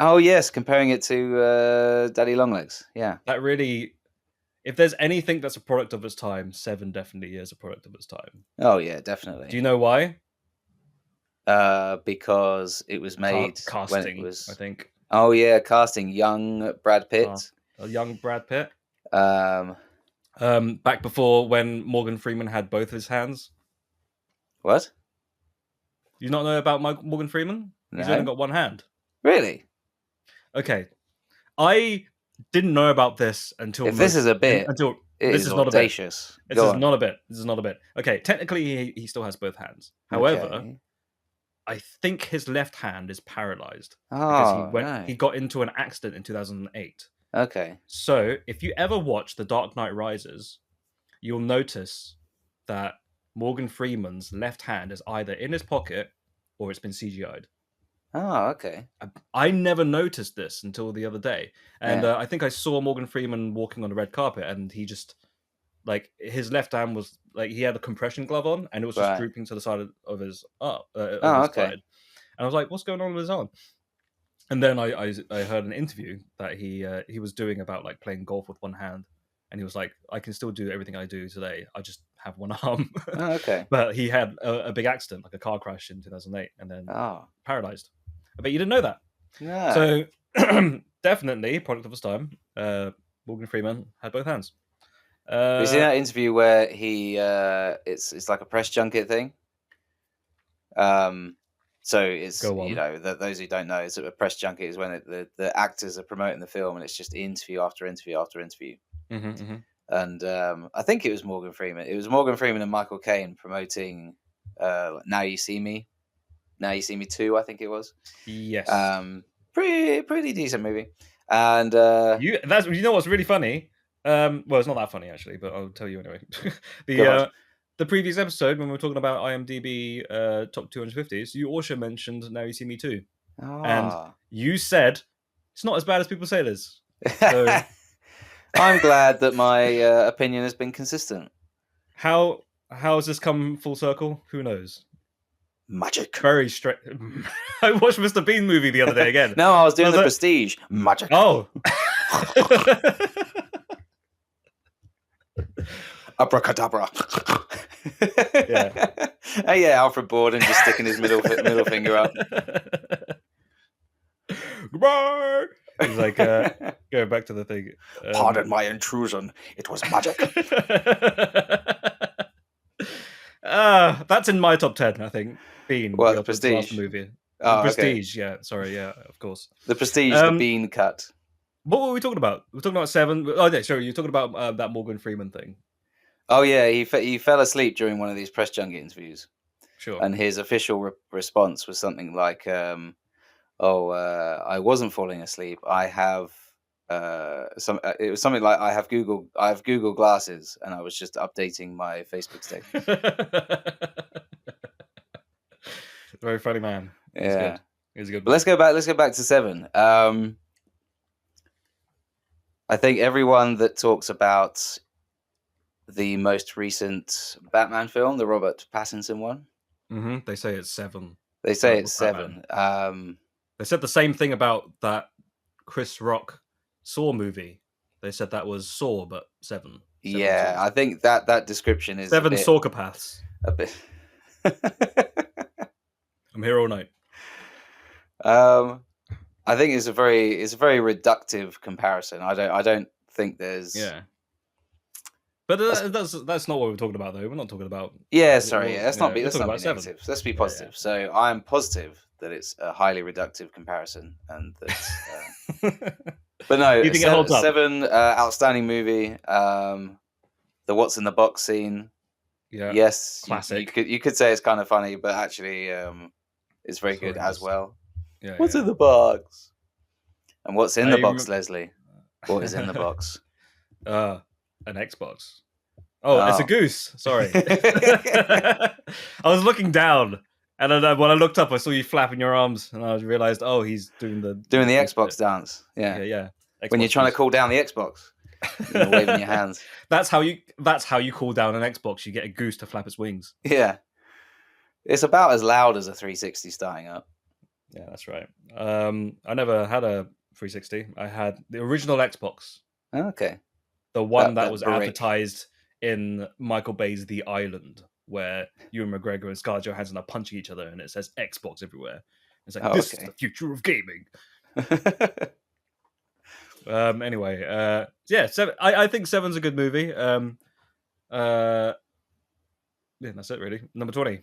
Speaker 2: Oh yes, comparing it to Daddy Longlegs. Yeah,
Speaker 1: that really. If there's anything that's a product of its time, Seven definitely is a product of its time.
Speaker 2: Oh yeah, definitely.
Speaker 1: Do you know why?
Speaker 2: Because it was made
Speaker 1: casting,
Speaker 2: when it was,
Speaker 1: I think.
Speaker 2: Oh yeah, casting young Brad Pitt.
Speaker 1: A young Brad Pitt. Back before when Morgan Freeman had both his hands.
Speaker 2: What?
Speaker 1: You not know about Morgan Freeman?
Speaker 2: No.
Speaker 1: He's only got one hand.
Speaker 2: Really?
Speaker 1: Okay, I didn't know about this until.
Speaker 2: If this is a bit,
Speaker 1: this is not
Speaker 2: audacious.
Speaker 1: This is not a bit. This is not a bit. Okay, technically he still has both hands. However, I think his left hand is paralyzed because he got into an accident in 2008.
Speaker 2: Okay.
Speaker 1: So if you ever watch The Dark Knight Rises, you'll notice that Morgan Freeman's left hand is either in his pocket or it's been CGI'd.
Speaker 2: Oh, okay.
Speaker 1: I never noticed this until the other day. And I think I saw Morgan Freeman walking on the red carpet, and he just, like, his left hand was, like, he had a compression glove on, and it was just drooping to the side of his side. And I was like, what's going on with his arm? And then I heard an interview that he was doing about, like, playing golf with one hand. And he was like, I can still do everything I do today. I just have one arm.
Speaker 2: Oh, okay.
Speaker 1: But he had a big accident, like a car crash in 2008, and then paralyzed. I bet you didn't know that.
Speaker 2: No.
Speaker 1: So definitely product of his time. Morgan Freeman had both hands.
Speaker 2: Have you seen that interview where he it's like a press junket thing? So it's those who don't know, it's a press junket is when the actors are promoting the film, and it's just interview after interview after interview. And I think it was Morgan Freeman. It was Morgan Freeman and Michael Caine promoting Now You See Me. Now You See Me 2, I think it was.
Speaker 1: Yes.
Speaker 2: Pretty decent movie. And
Speaker 1: you know what's really funny? Well, it's not that funny actually, but I'll tell you anyway. The previous episode when we were talking about IMDb top 250s, you also mentioned Now You See Me 2. And you said it's not as bad as people say it is. So
Speaker 2: I'm glad that my opinion has been consistent.
Speaker 1: How has this come full circle? Who knows?
Speaker 2: Magic.
Speaker 1: Very straight. I watched Mr. Bean movie the other day again.
Speaker 2: No, I was doing The Prestige. Magic.
Speaker 1: Oh.
Speaker 2: Abracadabra. Yeah. Oh yeah, Alfred Borden just sticking his middle finger up.
Speaker 1: Goodbye. He's like, go back to the thing.
Speaker 2: Pardon my intrusion. It was magic.
Speaker 1: That's in my top 10, I think. Bean,
Speaker 2: What,
Speaker 1: the
Speaker 2: The Prestige?
Speaker 1: movie.
Speaker 2: Oh,
Speaker 1: The Prestige,
Speaker 2: okay.
Speaker 1: yeah. Sorry, yeah, of course.
Speaker 2: The Prestige, the Bean cut.
Speaker 1: What were we talking about? We're talking about Seven. Oh, yeah, sorry, you're talking about that Morgan Freeman thing.
Speaker 2: Oh yeah, he fell asleep during one of these press junket interviews.
Speaker 1: Sure.
Speaker 2: And his official response was something like, I wasn't falling asleep. I have it was something like I have Google glasses, and I was just updating my Facebook status.
Speaker 1: Very funny man. He's
Speaker 2: Yeah,
Speaker 1: good. He's a good.
Speaker 2: But let's go back to Seven. I think everyone that talks about the most recent Batman film, the Robert Pattinson one,
Speaker 1: they say it's 7.
Speaker 2: They say it's 7.
Speaker 1: They said the same thing about that Chris Rock Saw movie. They said that was Saw, but 7.
Speaker 2: Yeah, I think that description is
Speaker 1: 7 Sawcopaths.
Speaker 2: A bit.
Speaker 1: I'm here all night.
Speaker 2: I think it's a very reductive comparison. I don't think there's.
Speaker 1: Yeah. But that's not what we're talking about, though. We're not talking about.
Speaker 2: Yeah, sorry. Yeah, let's not be
Speaker 1: negative.
Speaker 2: Let's be positive. Yeah. So I'm positive that it's a highly reductive comparison, and that. But no,
Speaker 1: you think it holds up?
Speaker 2: 7, outstanding movie. The what's in the box scene.
Speaker 1: Yeah.
Speaker 2: Yes,
Speaker 1: classic.
Speaker 2: You could say it's kind of funny, but actually, it's very good as well.
Speaker 1: Yeah.
Speaker 2: What's in the box? And what's in the box, Leslie? What is in the box?
Speaker 1: An Xbox. Oh, it's a goose. Sorry. I was looking down, and then when I looked up, I saw you flapping your arms, and I realized, oh, he's doing the
Speaker 2: Xbox dance. Yeah.
Speaker 1: Xbox
Speaker 2: when you're trying to cool down the Xbox, you're waving your hands.
Speaker 1: That's how you cool down an Xbox. You get a goose to flap its wings.
Speaker 2: Yeah. It's about as loud as a 360 starting up.
Speaker 1: Yeah, that's right. I never had a 360. I had the original Xbox.
Speaker 2: Okay.
Speaker 1: The one that was advertised in Michael Bay's The Island, where Ewan McGregor and Scarlett Johansson are punching each other, and it says Xbox everywhere. It's like, this is the future of gaming. Anyway, yeah, 7. I think 7's a good movie. Yeah, that's it, really. Number 20.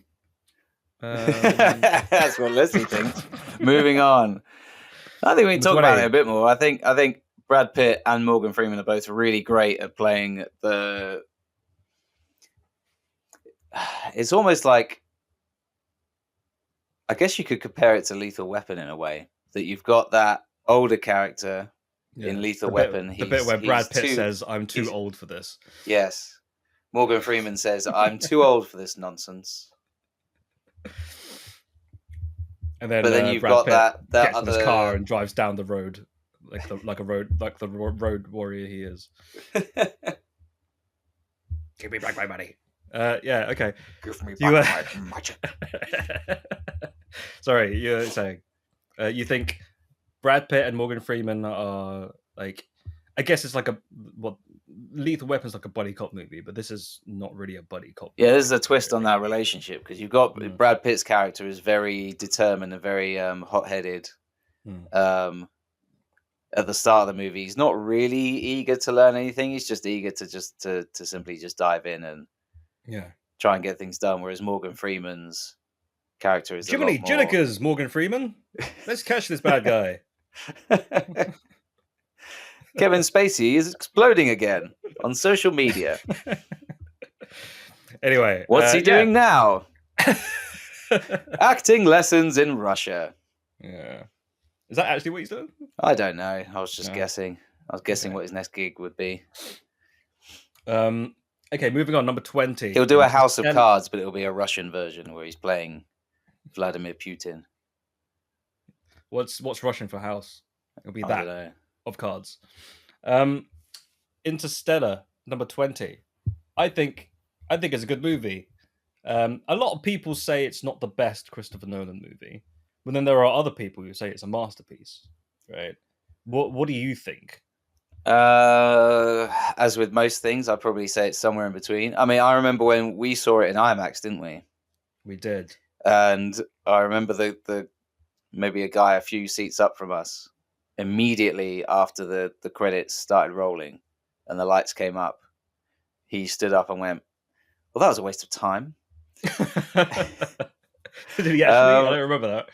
Speaker 2: That's what Leslie thinks. Moving on. I think we can talk about it a bit more. I think Brad Pitt and Morgan Freeman are both really great at playing the. It's almost like, I guess you could compare it to Lethal Weapon in a way, that you've got that older character in Lethal Weapon.
Speaker 1: The bit where Brad Pitt says, "I'm too old for this."
Speaker 2: Yes. Morgan Freeman says, "I'm too old for this nonsense."
Speaker 1: And then,
Speaker 2: but then you've
Speaker 1: Brad
Speaker 2: got
Speaker 1: Pitt
Speaker 2: that
Speaker 1: gets
Speaker 2: other
Speaker 1: in his car and drives down the road like the road warrior he is. Give me back my money. Yeah, okay.
Speaker 2: Give me back my magic.
Speaker 1: Sorry, you're saying you think Brad Pitt and Morgan Freeman are like, I guess it's like Lethal Weapon's like a buddy cop movie, but this is not really a buddy cop movie.
Speaker 2: Yeah, there's a twist on that relationship, because you've got Brad Pitt's character is very determined and very hot-headed. At the start of the movie, he's not really eager to learn anything. He's just eager to simply just dive in and try and get things done. Whereas Morgan Freeman's character is
Speaker 1: Jiminy Jinnikers, Morgan Freeman. Let's catch this bad guy.
Speaker 2: Kevin Spacey is exploding again on social media.
Speaker 1: Anyway,
Speaker 2: what's he doing now? Acting lessons in Russia.
Speaker 1: Yeah. Is that actually what he's doing?
Speaker 2: I don't know. I was just guessing. I was guessing what his next gig would be.
Speaker 1: Okay, moving on. Number 20.
Speaker 2: He'll do a House of Cards, but it'll be a Russian version where he's playing Vladimir Putin.
Speaker 1: What's Russian for house? It'll be that of cards. Interstellar, number 20. I think it's a good movie. A lot of people say it's not the best Christopher Nolan movie, but then there are other people who say it's a masterpiece. Right? What do you think?
Speaker 2: As with most things, I'd probably say it's somewhere in between. I mean, I remember when we saw it in IMAX, didn't we?
Speaker 1: We did.
Speaker 2: And I remember the maybe a guy a few seats up from us, immediately after the credits started rolling and the lights came up, he stood up and went, "Well, that was a waste of time."
Speaker 1: Did he actually? I don't remember that.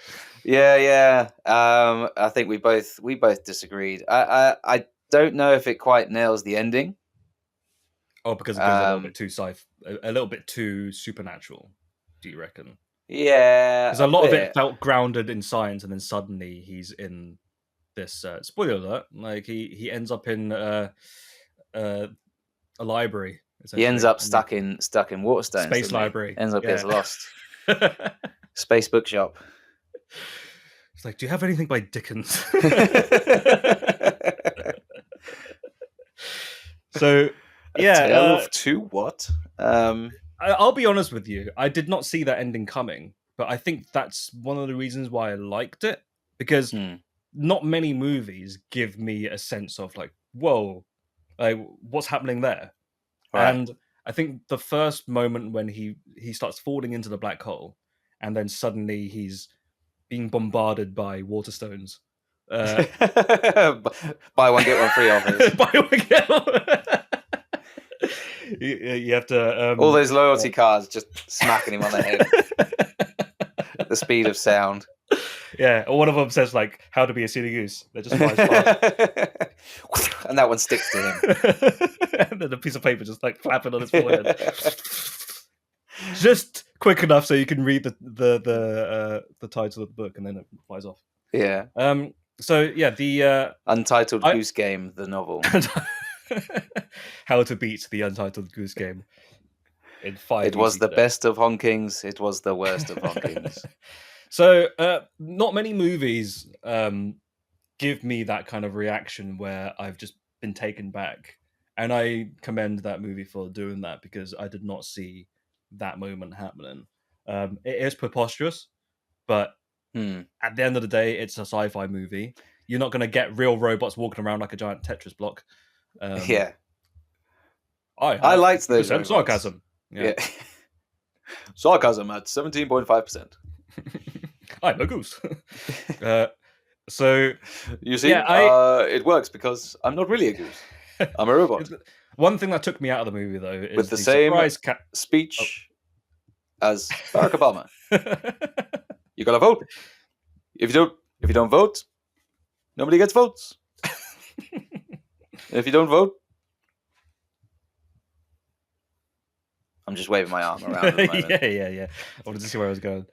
Speaker 2: Yeah. I think we both disagreed. I don't know if it quite nails the ending.
Speaker 1: Oh, because it goes a little bit too a little bit too supernatural. Do you reckon?
Speaker 2: Yeah,
Speaker 1: because a lot of it felt grounded in science, and then suddenly he's in this spoiler alert. Like he ends up in a library.
Speaker 2: He ends up stuck in Waterstones.
Speaker 1: Space library.
Speaker 2: Ends up gets lost. Space bookshop.
Speaker 1: It's like, do you have anything by Dickens? So, yeah.
Speaker 2: A Tale of Two what?
Speaker 1: I'll be honest with you. I did not see that ending coming, but I think that's one of the reasons why I liked it, because not many movies give me a sense of like, whoa, like what's happening there? Right. And I think the first moment when he starts falling into the black hole, and then suddenly he's being bombarded by Waterstones.
Speaker 2: Buy one get one free offers.
Speaker 1: Buy one get one. You have to
Speaker 2: all those loyalty cards just smacking him on the head at the speed of sound.
Speaker 1: Yeah, or one of them says like how to be a silly goose. They just flies past.
Speaker 2: And that one sticks to him.
Speaker 1: And then a piece of paper just like flapping on his forehead. Just quick enough so you can read the title of the book, and then it flies off.
Speaker 2: Yeah.
Speaker 1: So yeah, the
Speaker 2: Untitled Goose Game, the novel.
Speaker 1: How to beat the Untitled Goose Game in 5.
Speaker 2: It was the best of honkings. It was the worst of honkings.
Speaker 1: So not many movies give me that kind of reaction where I've just been taken back, and I commend that movie for doing that, because I did not see that moment happening. It is preposterous, but at the end of the day, it's a sci-fi movie. You're not going to get real robots walking around like a giant Tetris block.
Speaker 2: Yeah,
Speaker 1: I liked those sarcasm.
Speaker 2: Yeah. Sarcasm at 17.5%.
Speaker 1: I'm a goose. So
Speaker 2: you see, it works because I'm not really a goose. I'm a robot.
Speaker 1: One thing that took me out of the movie, though, is
Speaker 2: with the same speech as Barack Obama. You gotta vote. If you don't vote, nobody gets votes. If you don't vote, I'm just waving my arm around at the moment.
Speaker 1: Yeah. I wanted to see where I was going.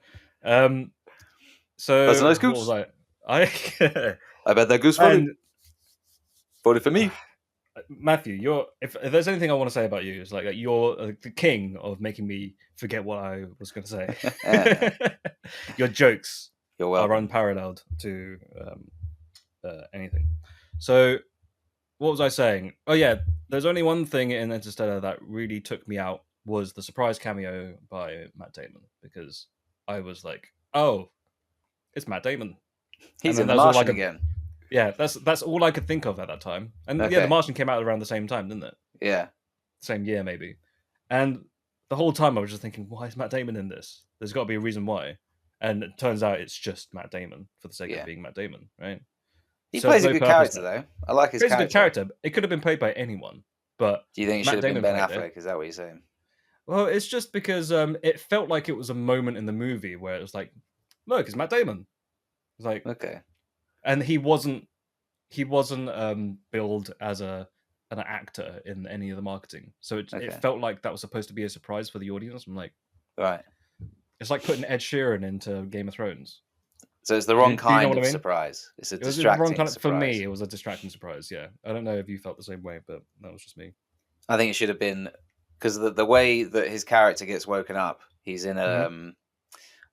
Speaker 1: So
Speaker 2: that's a nice goose.
Speaker 1: I
Speaker 2: bet that goose voted for me.
Speaker 1: Matthew, if there's anything I want to say about you, it's like you're the king of making me forget what I was going to say. Your jokes are unparalleled to anything. So, what was I saying? Oh yeah, there's only one thing in Interstellar that really took me out, was the surprise cameo by Matt Damon, because I was like, oh, it's Matt Damon.
Speaker 2: He's in The Martian again.
Speaker 1: Yeah, that's all I could think of at that time. And yeah, The Martian came out around the same time, didn't it?
Speaker 2: Yeah.
Speaker 1: Same year, maybe. And the whole time I was just thinking, why is Matt Damon in this? There's got to be a reason why. And it turns out it's just Matt Damon for the sake of being Matt Damon, right?
Speaker 2: He plays a good character, though. I like his character.
Speaker 1: He's a good character. It could have been played by anyone, but
Speaker 2: do you think it should have been Ben Affleck? Is that what you're saying?
Speaker 1: Well, it's just because it felt like it was a moment in the movie where it was like, look, it's Matt Damon. It's like,
Speaker 2: okay.
Speaker 1: And he wasn't billed as an actor in any of the marketing, so it felt like that was supposed to be a surprise for the audience. I'm like,
Speaker 2: right,
Speaker 1: it's like putting Ed Sheeran into Game of Thrones.
Speaker 2: So it's the wrong kind of surprise. It's a distracting surprise.
Speaker 1: For me, it was a distracting surprise. Yeah, I don't know if you felt the same way, but that was just me.
Speaker 2: I think it should have been, because the way that his character gets woken up, he's in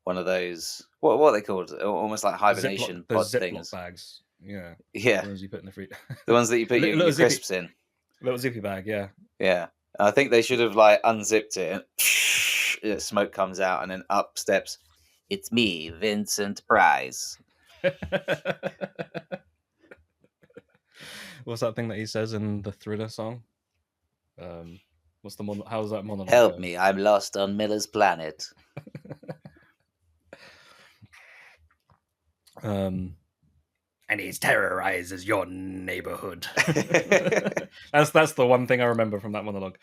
Speaker 2: one of those what are they called? Almost like hibernation pod things.
Speaker 1: Bags. Yeah.
Speaker 2: The
Speaker 1: ones you put in the fridge.
Speaker 2: The ones that you put your crisps in.
Speaker 1: Little zippy bag, yeah.
Speaker 2: Yeah. I think they should have like unzipped it and smoke comes out, and then up steps, it's me, Vincent Price.
Speaker 1: What's that thing that he says in the Thriller song? How's that monologue?
Speaker 2: Help me, I'm lost on Miller's planet.
Speaker 1: And he terrorizes your neighborhood. That's the one thing I remember from that monologue.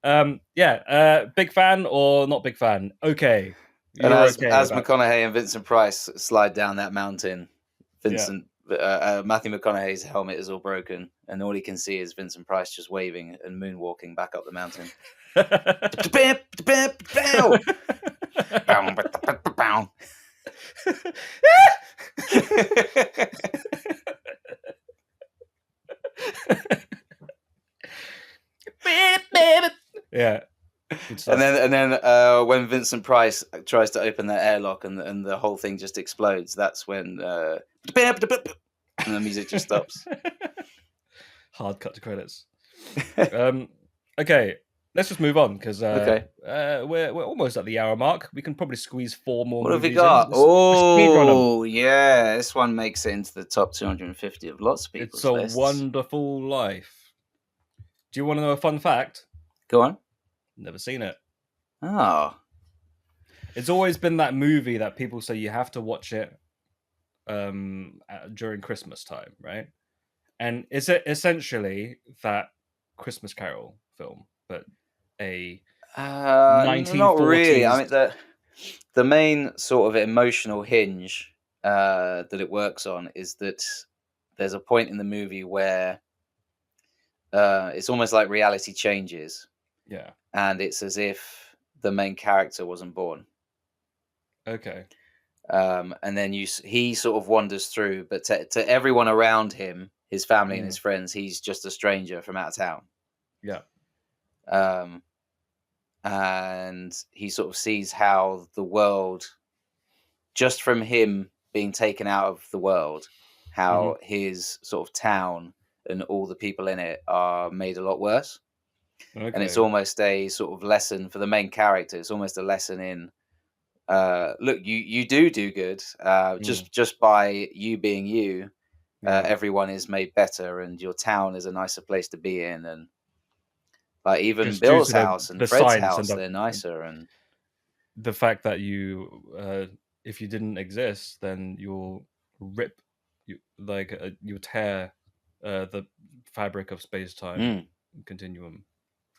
Speaker 1: Big fan or not big fan? Okay.
Speaker 2: And as McConaughey and Vincent Price slide down that mountain, Matthew McConaughey's helmet is all broken, and all he can see is Vincent Price just waving and moonwalking back up the mountain.
Speaker 1: Yeah.
Speaker 2: And then when Vincent Price tries to open that airlock and the whole thing just explodes, that's when and the music just stops.
Speaker 1: Hard cut to credits. Okay, let's just move on because we're almost at the hour mark. We can probably squeeze 4 more.
Speaker 2: What have we got? Oh, yeah, this one makes it into the top 250 of lots of people's lists.
Speaker 1: It's a Wonderful Life. Do you want to know a fun fact?
Speaker 2: Go on.
Speaker 1: Never seen it.
Speaker 2: Oh.
Speaker 1: It's always been that movie that people say you have to watch it during Christmas time, right? And is it essentially that Christmas Carol film, but a 1940s...
Speaker 2: Not really. I mean, the main sort of emotional hinge that it works on is that there's a point in the movie where it's almost like reality changes.
Speaker 1: Yeah.
Speaker 2: And it's as if the main character wasn't born.
Speaker 1: Okay.
Speaker 2: And then he sort of wanders through, but to everyone around him, his family and his friends, he's just a stranger from out of town.
Speaker 1: Yeah.
Speaker 2: And he sort of sees how the world, just from him being taken out of the world, how his sort of town and all the people in it are made a lot worse. Okay. And it's almost a sort of lesson for the main character. It's almost a lesson in, look, you do good. Just by you being you, everyone is made better, and your town is a nicer place to be in. And like even just Bill's house and Fred's house, they're nicer. And
Speaker 1: the fact that you, if you didn't exist, then you'll tear the fabric of space-time continuum.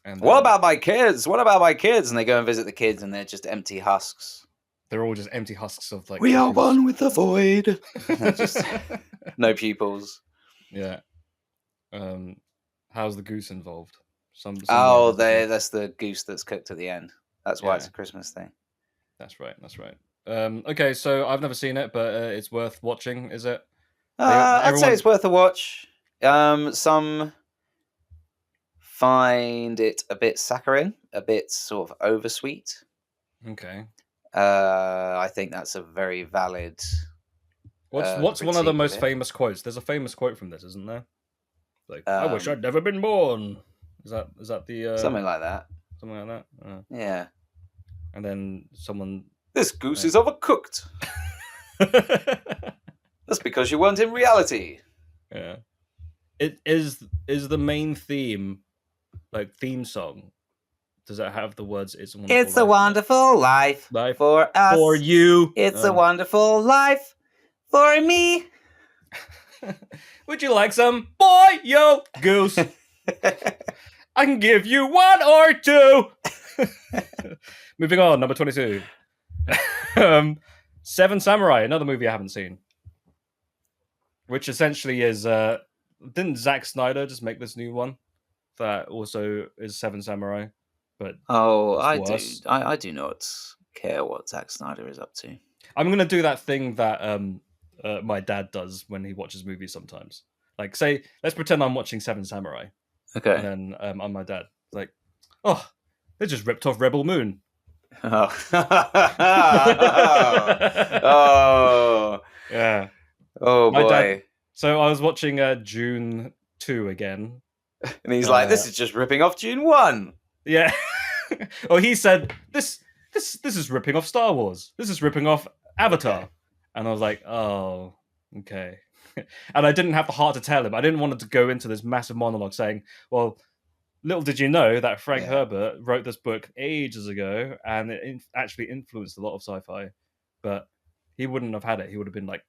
Speaker 1: And
Speaker 2: what about my kids? What about my kids? And they go and visit the kids, and they're just empty husks.
Speaker 1: They're all just empty husks of like.
Speaker 2: We are one with the void. Just no pupils.
Speaker 1: Yeah. How's the goose involved?
Speaker 2: That's the goose that's cooked at the end. That's why it's a Christmas thing.
Speaker 1: That's right. Okay, so I've never seen it, but it's worth watching. Is it?
Speaker 2: I'd say it's worth a watch. Some find it a bit saccharine, a bit sort of oversweet.
Speaker 1: Okay.
Speaker 2: I think that's a very valid.
Speaker 1: What's one of the most famous quotes? There's a famous quote from this, isn't there? Like, I wish I'd never been born. Is that the
Speaker 2: something like that?
Speaker 1: Something like that.
Speaker 2: Yeah.
Speaker 1: And then someone.
Speaker 2: This goose is overcooked. That's because you weren't in reality.
Speaker 1: Yeah. It is the main theme, like theme song. Does it have the words "It's a Wonderful
Speaker 2: Life"? It's a wonderful life for us.
Speaker 1: For you.
Speaker 2: It's a wonderful life for me.
Speaker 1: Would you like some? Boy, yo, goose. I can give you 1 or 2. Moving on, number 22. Seven Samurai, another movie I haven't seen. Which essentially is... didn't Zack Snyder just make this new one? That also is Seven Samurai. But
Speaker 2: I do not care what Zack Snyder is up to.
Speaker 1: I'm going to do that thing that my dad does when he watches movies sometimes. Like, say, let's pretend I'm watching Seven Samurai.
Speaker 2: Okay.
Speaker 1: And then I'm my dad. Like, oh, they just ripped off Rebel Moon.
Speaker 2: Oh. Oh.
Speaker 1: Yeah.
Speaker 2: Oh, boy.
Speaker 1: Dad, so I was watching June 2 again.
Speaker 2: And he's like, this is just ripping off June 1.
Speaker 1: Yeah. He said, this is ripping off Star Wars. This is ripping off Avatar. And I was like, oh, okay. And I didn't have the heart to tell him. I didn't want to go into this massive monologue saying, well, little did you know that Frank Herbert wrote this book ages ago, and it actually influenced a lot of sci-fi. But he wouldn't have had it. He would have been like,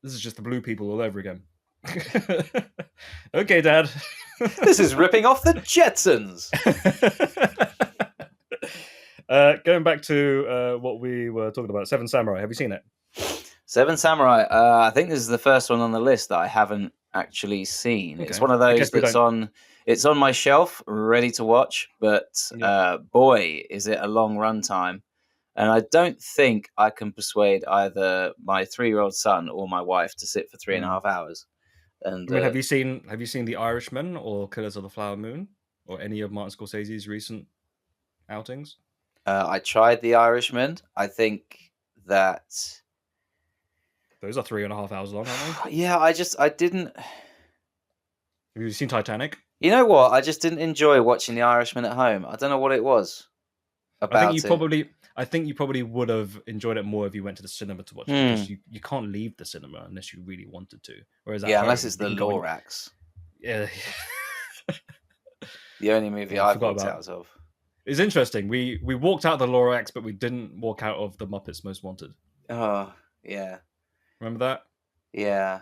Speaker 1: this is just the blue people all over again. Okay, Dad.
Speaker 2: This is ripping off the Jetsons.
Speaker 1: Going back to what we were talking about, Seven Samurai. Have you seen it?
Speaker 2: Seven Samurai. I think this is the first one on the list that I haven't actually seen. Okay. It's one of those that's on. It's on my shelf, ready to watch. But boy, is it a long runtime. And I don't think I can persuade either my 3-year-old son or my wife to sit for 3.5 hours. And
Speaker 1: I mean, have you seen The Irishman or Killers of the Flower Moon or any of Martin Scorsese's recent outings?
Speaker 2: I tried The Irishman. I think that
Speaker 1: those are 3.5 hours long, aren't they?
Speaker 2: Yeah, I didn't.
Speaker 1: Have you seen Titanic?
Speaker 2: You know what? I just didn't enjoy watching The Irishman at home. I don't know what it was about
Speaker 1: I think you probably would have enjoyed it more if you went to the cinema to watch it, because you can't leave the cinema unless you really wanted to. Whereas
Speaker 2: unless it's the Lorax.
Speaker 1: Yeah.
Speaker 2: The only movie I've walked out of.
Speaker 1: It's interesting. We walked out of the Lorax, but we didn't walk out of the Muppets Most Wanted.
Speaker 2: Oh, yeah.
Speaker 1: Remember that?
Speaker 2: Yeah.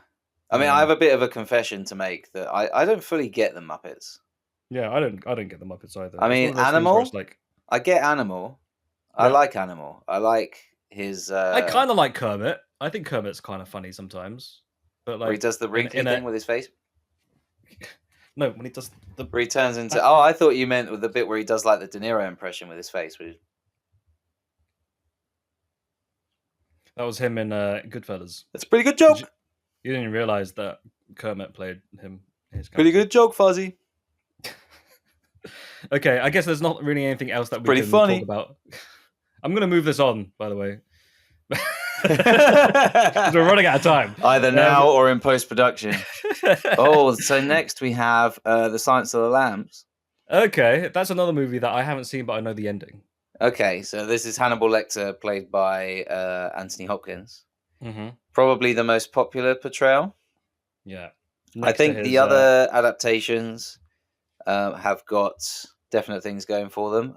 Speaker 2: I mean, I have a bit of a confession to make that I don't fully get the Muppets.
Speaker 1: Yeah, I don't get the Muppets either.
Speaker 2: I mean, Animal. I get Animal. Yeah. I like Animal. I like his.
Speaker 1: I kind of like Kermit. I think Kermit's kind of funny sometimes. But like,
Speaker 2: where he does the wrinkly thing with his face.
Speaker 1: No, when he does the.
Speaker 2: Where he turns into. Oh, I thought you meant with the bit where he does like the De Niro impression with his face.
Speaker 1: That was him in Goodfellas.
Speaker 2: That's a pretty good joke.
Speaker 1: You didn't realize that Kermit played him.
Speaker 2: Pretty good joke, Fuzzy.
Speaker 1: Okay, I guess there's not really anything else that we can talk about. I'm going to move this on, by the way. We're running out of time.
Speaker 2: Either now or in post-production. So next we have The Silence of the Lambs.
Speaker 1: Okay, that's another movie that I haven't seen, but I know the ending.
Speaker 2: Okay, so this is Hannibal Lecter, played by Anthony Hopkins.
Speaker 1: Mm-hmm.
Speaker 2: Probably the most popular portrayal.
Speaker 1: Yeah.
Speaker 2: I think the other adaptations have got definite things going for them.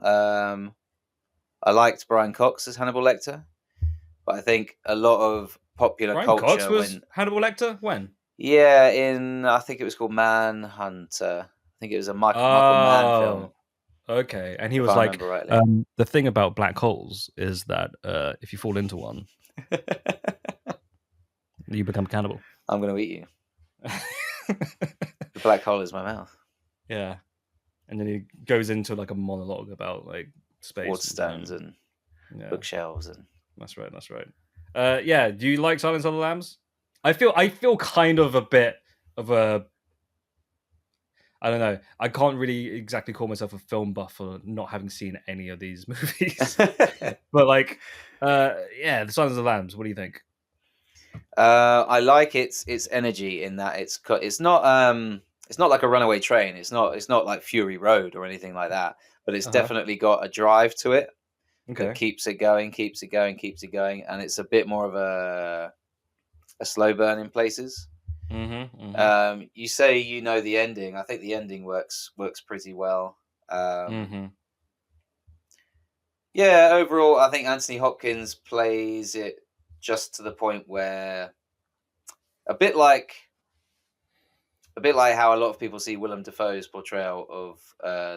Speaker 2: I liked Brian Cox as Hannibal Lecter, but I think a lot of popular culture...
Speaker 1: Brian Cox was Hannibal Lecter? When?
Speaker 2: Yeah, I think it was called Manhunter. I think it was a Michael Mann film.
Speaker 1: Okay, and he was like, the thing about black holes is that if you fall into one, you become cannibal.
Speaker 2: I'm going to eat you. The black hole is my mouth.
Speaker 1: Yeah. And then he goes into like a monologue about like space.
Speaker 2: Waterstones and bookshelves. And
Speaker 1: That's right. Yeah, do you like Silence of the Lambs? I feel kind of a bit of a... I don't know. I can't really exactly call myself a film buff for not having seen any of these movies. But like, The Silence of the Lambs, what do you think?
Speaker 2: I like its energy in that it's not like a runaway train. It's not like Fury Road or anything like that. But it's definitely got a drive to it.
Speaker 1: Okay.
Speaker 2: That keeps it going, and it's a bit more of a slow burn in places.
Speaker 1: Mm-hmm.
Speaker 2: You say you know the ending. I think the ending works pretty well. Yeah, overall, I think Anthony Hopkins plays it just to the point where a bit like how a lot of people see Willem Dafoe's portrayal of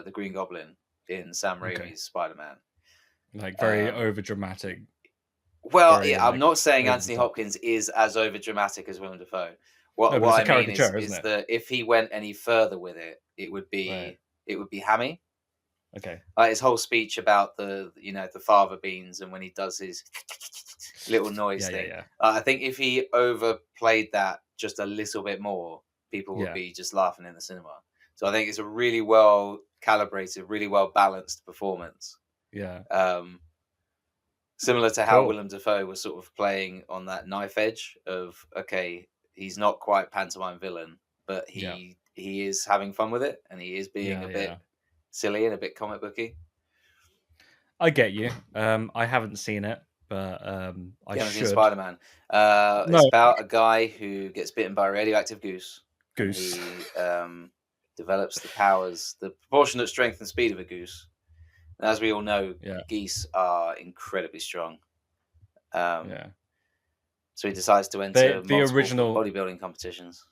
Speaker 2: the Green Goblin in Sam Raimi's Spider-Man.
Speaker 1: Like very over dramatic.
Speaker 2: Well, I'm not saying Anthony Hopkins is as over dramatic as Willem Dafoe. What I mean is that if he went any further with it, it would be hammy.
Speaker 1: Okay.
Speaker 2: Like his whole speech about the fava beans and when he does his little noise thing.
Speaker 1: Yeah.
Speaker 2: I think if he overplayed that just a little bit more, people would be just laughing in the cinema. So I think it's a really well calibrated, really well balanced performance.
Speaker 1: Yeah.
Speaker 2: Similar to how Willem Dafoe was sort of playing on that knife edge of, okay, he's not quite pantomime villain, but he is having fun with it, and he is being a bit silly and a bit comic booky.
Speaker 1: I get you. I haven't seen it. but I
Speaker 2: You haven't seen
Speaker 1: should.
Speaker 2: Spider-Man.
Speaker 1: No.
Speaker 2: It's about a guy who gets bitten by a radioactive goose.
Speaker 1: Goose.
Speaker 2: He develops the powers, the proportionate strength and speed of a goose. And as we all know, geese are incredibly strong. So he decides to enter multiple bodybuilding competitions.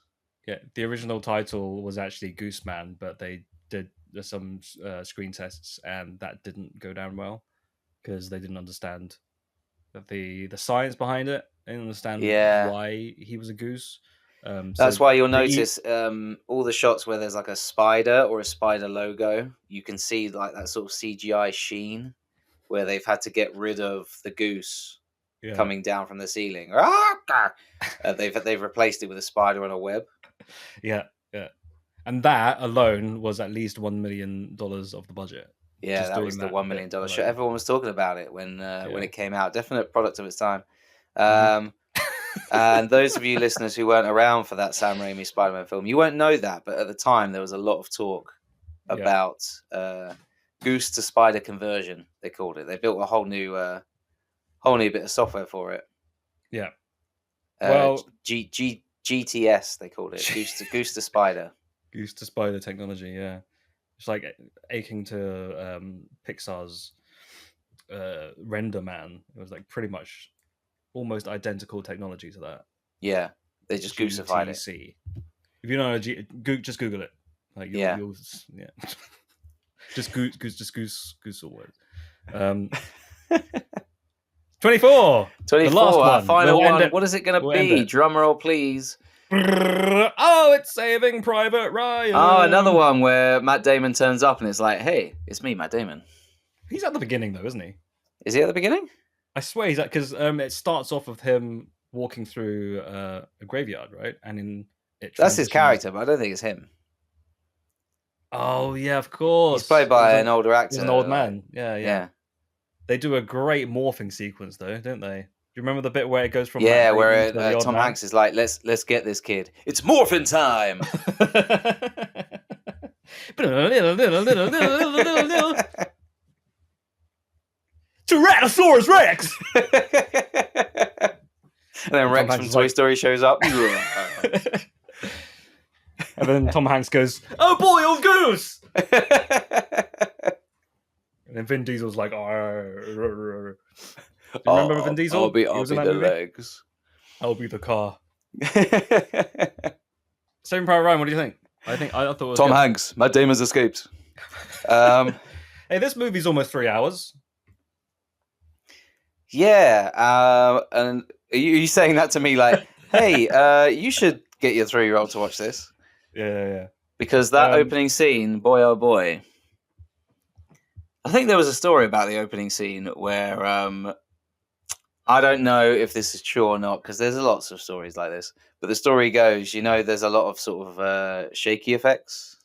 Speaker 1: Yeah, the original title was actually Gooseman, but they did some screen tests, and that didn't go down well because they didn't understand the science behind it. They didn't understand why he was a goose.
Speaker 2: That's why you'll notice all the shots where there's like a spider or a spider logo, you can see like that sort of CGI sheen where they've had to get rid of the goose coming down from the ceiling. They've replaced it with a spider on a web.
Speaker 1: Yeah. And that alone was at least $1 million of the budget.
Speaker 2: Yeah, that was the $1 million show. Everyone was talking about it when it came out. Definite product of its time. And those of you listeners who weren't around for that Sam Raimi Spider-Man film, you won't know that, but at the time there was a lot of talk about goose to spider conversion. They called it. They built a whole new bit of software for it.
Speaker 1: Yeah.
Speaker 2: GTS they called it. Goose to spider.
Speaker 1: Goose to spider technology. Yeah, it's like akin to Pixar's Render Man. It was like pretty much almost identical technology to that.
Speaker 2: Yeah, they just gooseified it.
Speaker 1: If you know, just Google it. Like you'll just goose all words. 24.
Speaker 2: 24. The last one. Final one. What is it going to be? Drum roll, please.
Speaker 1: Oh, it's Saving Private Ryan.
Speaker 2: Oh, another one where Matt Damon turns up and it's like, hey, it's me, Matt Damon.
Speaker 1: He's at the beginning though, isn't he?
Speaker 2: Is he at the beginning?
Speaker 1: I swear he's at, because it starts off with him walking through a graveyard, right? And
Speaker 2: that's his character, but I don't think it's him.
Speaker 1: Oh yeah, of course.
Speaker 2: He's played by an older actor.
Speaker 1: He's an old man. Yeah. They do a great morphing sequence though, don't they? Do you remember the bit where it goes from
Speaker 2: where Tom Hanks is like, let's get this kid. It's morphin' time.
Speaker 1: Tyrannosaurus Rex.
Speaker 2: And then Rex from Toy Story shows up.
Speaker 1: And then Tom Hanks goes, "Oh boy, old goose!" And then Vin Diesel's like, "Oh." Remember Vin Diesel?
Speaker 2: I'll be the legs.
Speaker 1: I'll be the car. Saving Private Ryan. What do you think? I thought it was
Speaker 2: Tom Hanks. Matt Damon's escaped.
Speaker 1: Hey, this movie's almost 3 hours.
Speaker 2: Yeah, and are you saying that to me like, hey, you should get your 3-year-old to watch this?
Speaker 1: Yeah.
Speaker 2: Because that opening scene, boy oh boy. I think there was a story about the opening scene where I don't know if this is true or not, because there's lots of stories like this. But the story goes, there's a lot of sort of shaky effects.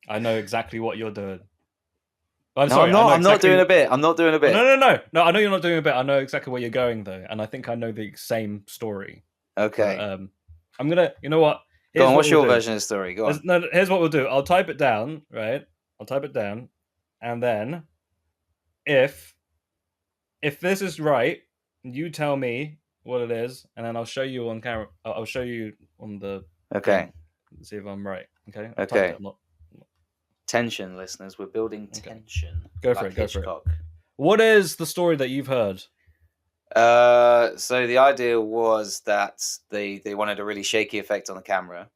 Speaker 1: I know exactly what you're doing.
Speaker 2: I'm not doing a bit. I'm not doing a bit.
Speaker 1: No. I know you're not doing a bit. I know exactly where you're going though, and I think I know the same story.
Speaker 2: Okay.
Speaker 1: But, I'm gonna. You know what?
Speaker 2: Go on. What's your version of the story? Go on.
Speaker 1: No, here's what we'll do. I'll type it down. Right. I'll type it down, and then if this is right, you tell me what it is, and then I'll show you on camera. I'll show you on the.
Speaker 2: Okay.
Speaker 1: See if I'm right. Okay.
Speaker 2: Okay. Tension, listeners. We're building tension.
Speaker 1: Go for it. What is the story that you've heard?
Speaker 2: So the idea was that they wanted a really shaky effect on the camera,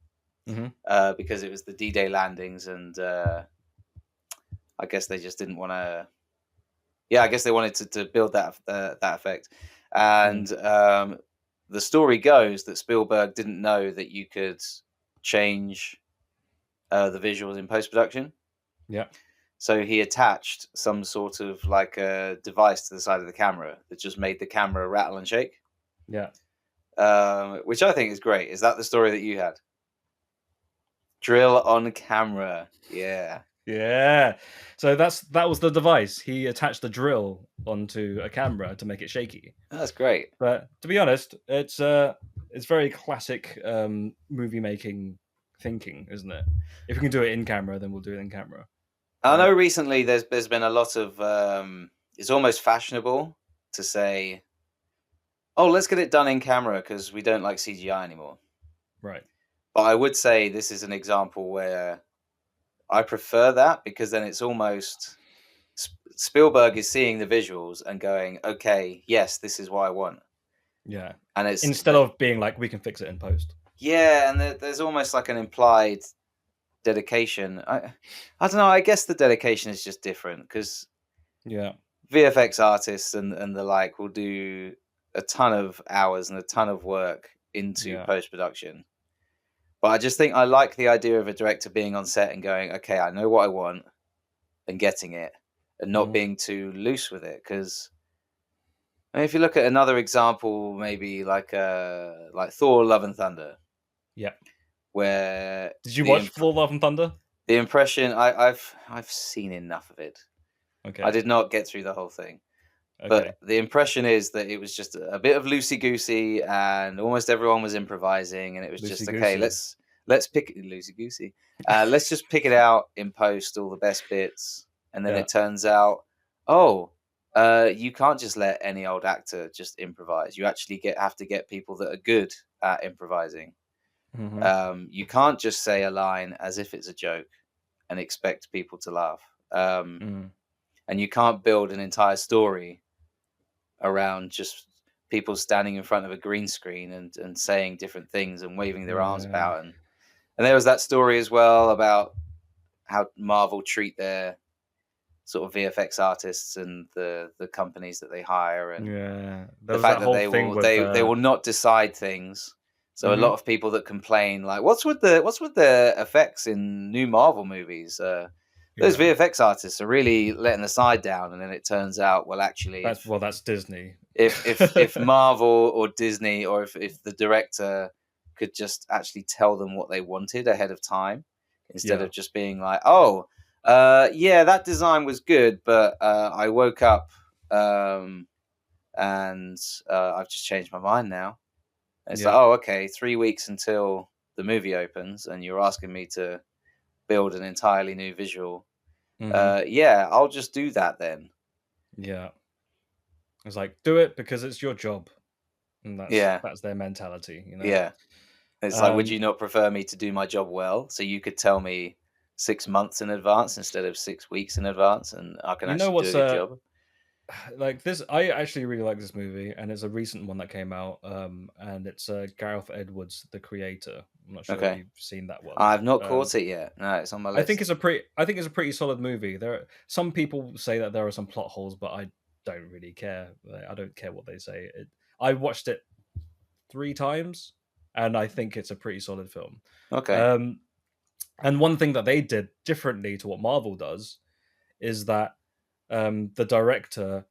Speaker 2: because it was the D-Day landings, and I guess they just didn't want to. Yeah, I guess they wanted to build that effect, and the story goes that Spielberg didn't know that you could change the visuals in post-production.
Speaker 1: Yeah.
Speaker 2: So he attached some sort of like a device to the side of the camera that just made the camera rattle and shake.
Speaker 1: Yeah.
Speaker 2: Which I think is great. Is that the story that you had? Drill on camera. Yeah.
Speaker 1: Yeah. So that was the device. He attached the drill onto a camera to make it shaky.
Speaker 2: That's great.
Speaker 1: But to be honest, it's very classic movie making thinking, isn't it? If we can do it in camera, then we'll do it in camera.
Speaker 2: I know recently there's been a lot of it's almost fashionable to say oh, let's get it done in camera because we don't like CGI anymore.
Speaker 1: Right.
Speaker 2: But I would say this is an example where I prefer that, because then it's almost Spielberg is seeing the visuals and going, okay, yes, this is what I want.
Speaker 1: Yeah.
Speaker 2: And it's
Speaker 1: instead of being like, we can fix it in post.
Speaker 2: Yeah, and there's almost like an implied dedication. I don't know. I guess the dedication is just different because
Speaker 1: Yeah.
Speaker 2: VFX artists and the like will do a ton of hours and a ton of work into post production. But I just think I like the idea of a director being on set and going, okay, I know what I want, and getting it, and not being too loose with it. Because I mean, if you look at another example, maybe like Thor: Love and Thunder.
Speaker 1: Yeah.
Speaker 2: Where
Speaker 1: did you watch Thor: Love and Thunder?
Speaker 2: The impression I've seen enough of it.
Speaker 1: Okay.
Speaker 2: I did not get through the whole thing.
Speaker 1: Okay.
Speaker 2: But the impression is that it was just a bit of loosey-goosey, and almost everyone was improvising, and it was just, okay, let's pick it loosey-goosey. Let's just pick it out in post, all the best bits. And then it turns out, you can't just let any old actor just improvise. You actually have to get people that are good at improvising. You can't just say a line as if it's a joke and expect people to laugh. And you can't build an entire story around just people standing in front of a green screen and saying different things and waving their arms about. And there was that story as well about how Marvel treat their sort of VFX artists and the companies that they hire, and the fact that they will not decide things. So a lot of people that complain, like, what's with the effects in new Marvel movies? Those VFX artists are really letting the side down. And then it turns out, well, actually,
Speaker 1: that's Disney.
Speaker 2: If Marvel or Disney, or if the director could just actually tell them what they wanted ahead of time, instead of just being like, that design was good, but I woke up and I've just changed my mind now. It's like, okay, 3 weeks until the movie opens, and you're asking me to build an entirely new visual. I'll just do that then.
Speaker 1: Yeah. It's like, do it because it's your job. And that's their mentality, you know?
Speaker 2: Yeah. It's like, would you not prefer me to do my job well, so you could tell me 6 months in advance instead of 6 weeks in advance, and I can actually do a good job?
Speaker 1: Like this, I actually really like this movie, and it's a recent one that came out, and it's Gareth Edwards, the creator. I'm not sure if you've seen that one.
Speaker 2: I've not caught it yet. No, it's on my list.
Speaker 1: I think it's a pretty solid movie. Some people say that there are some plot holes, but I don't really care. I don't care what they say. I watched it 3 times, and I think it's a pretty solid film.
Speaker 2: Okay.
Speaker 1: And one thing that they did differently to what Marvel does is that the director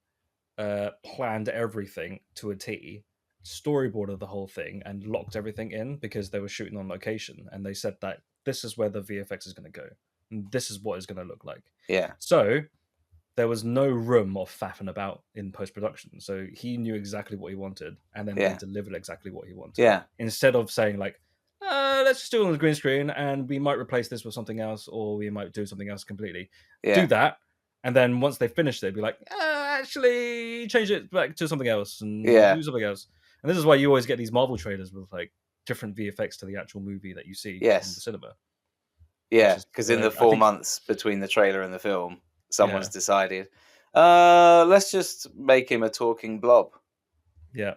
Speaker 1: planned everything to a T, storyboarded the whole thing, and locked everything in because they were shooting on location. And they said that this is where the VFX is going to go, and this is what it's going to look like.
Speaker 2: Yeah.
Speaker 1: So there was no room of faffing about in post-production. So he knew exactly what he wanted, and then they delivered exactly what he wanted.
Speaker 2: Yeah.
Speaker 1: Instead of saying like, let's just do it on the green screen, and we might replace this with something else, or we might do something else completely. Do that, and then once they finish, they'd be like, actually change it back to something else and do something else. And this is why you always get these Marvel trailers with like different VFX to the actual movie that you see in the cinema.
Speaker 2: Yeah, because in the 4 months between the trailer and the film, someone's decided, let's just make him a talking blob.
Speaker 1: Yeah.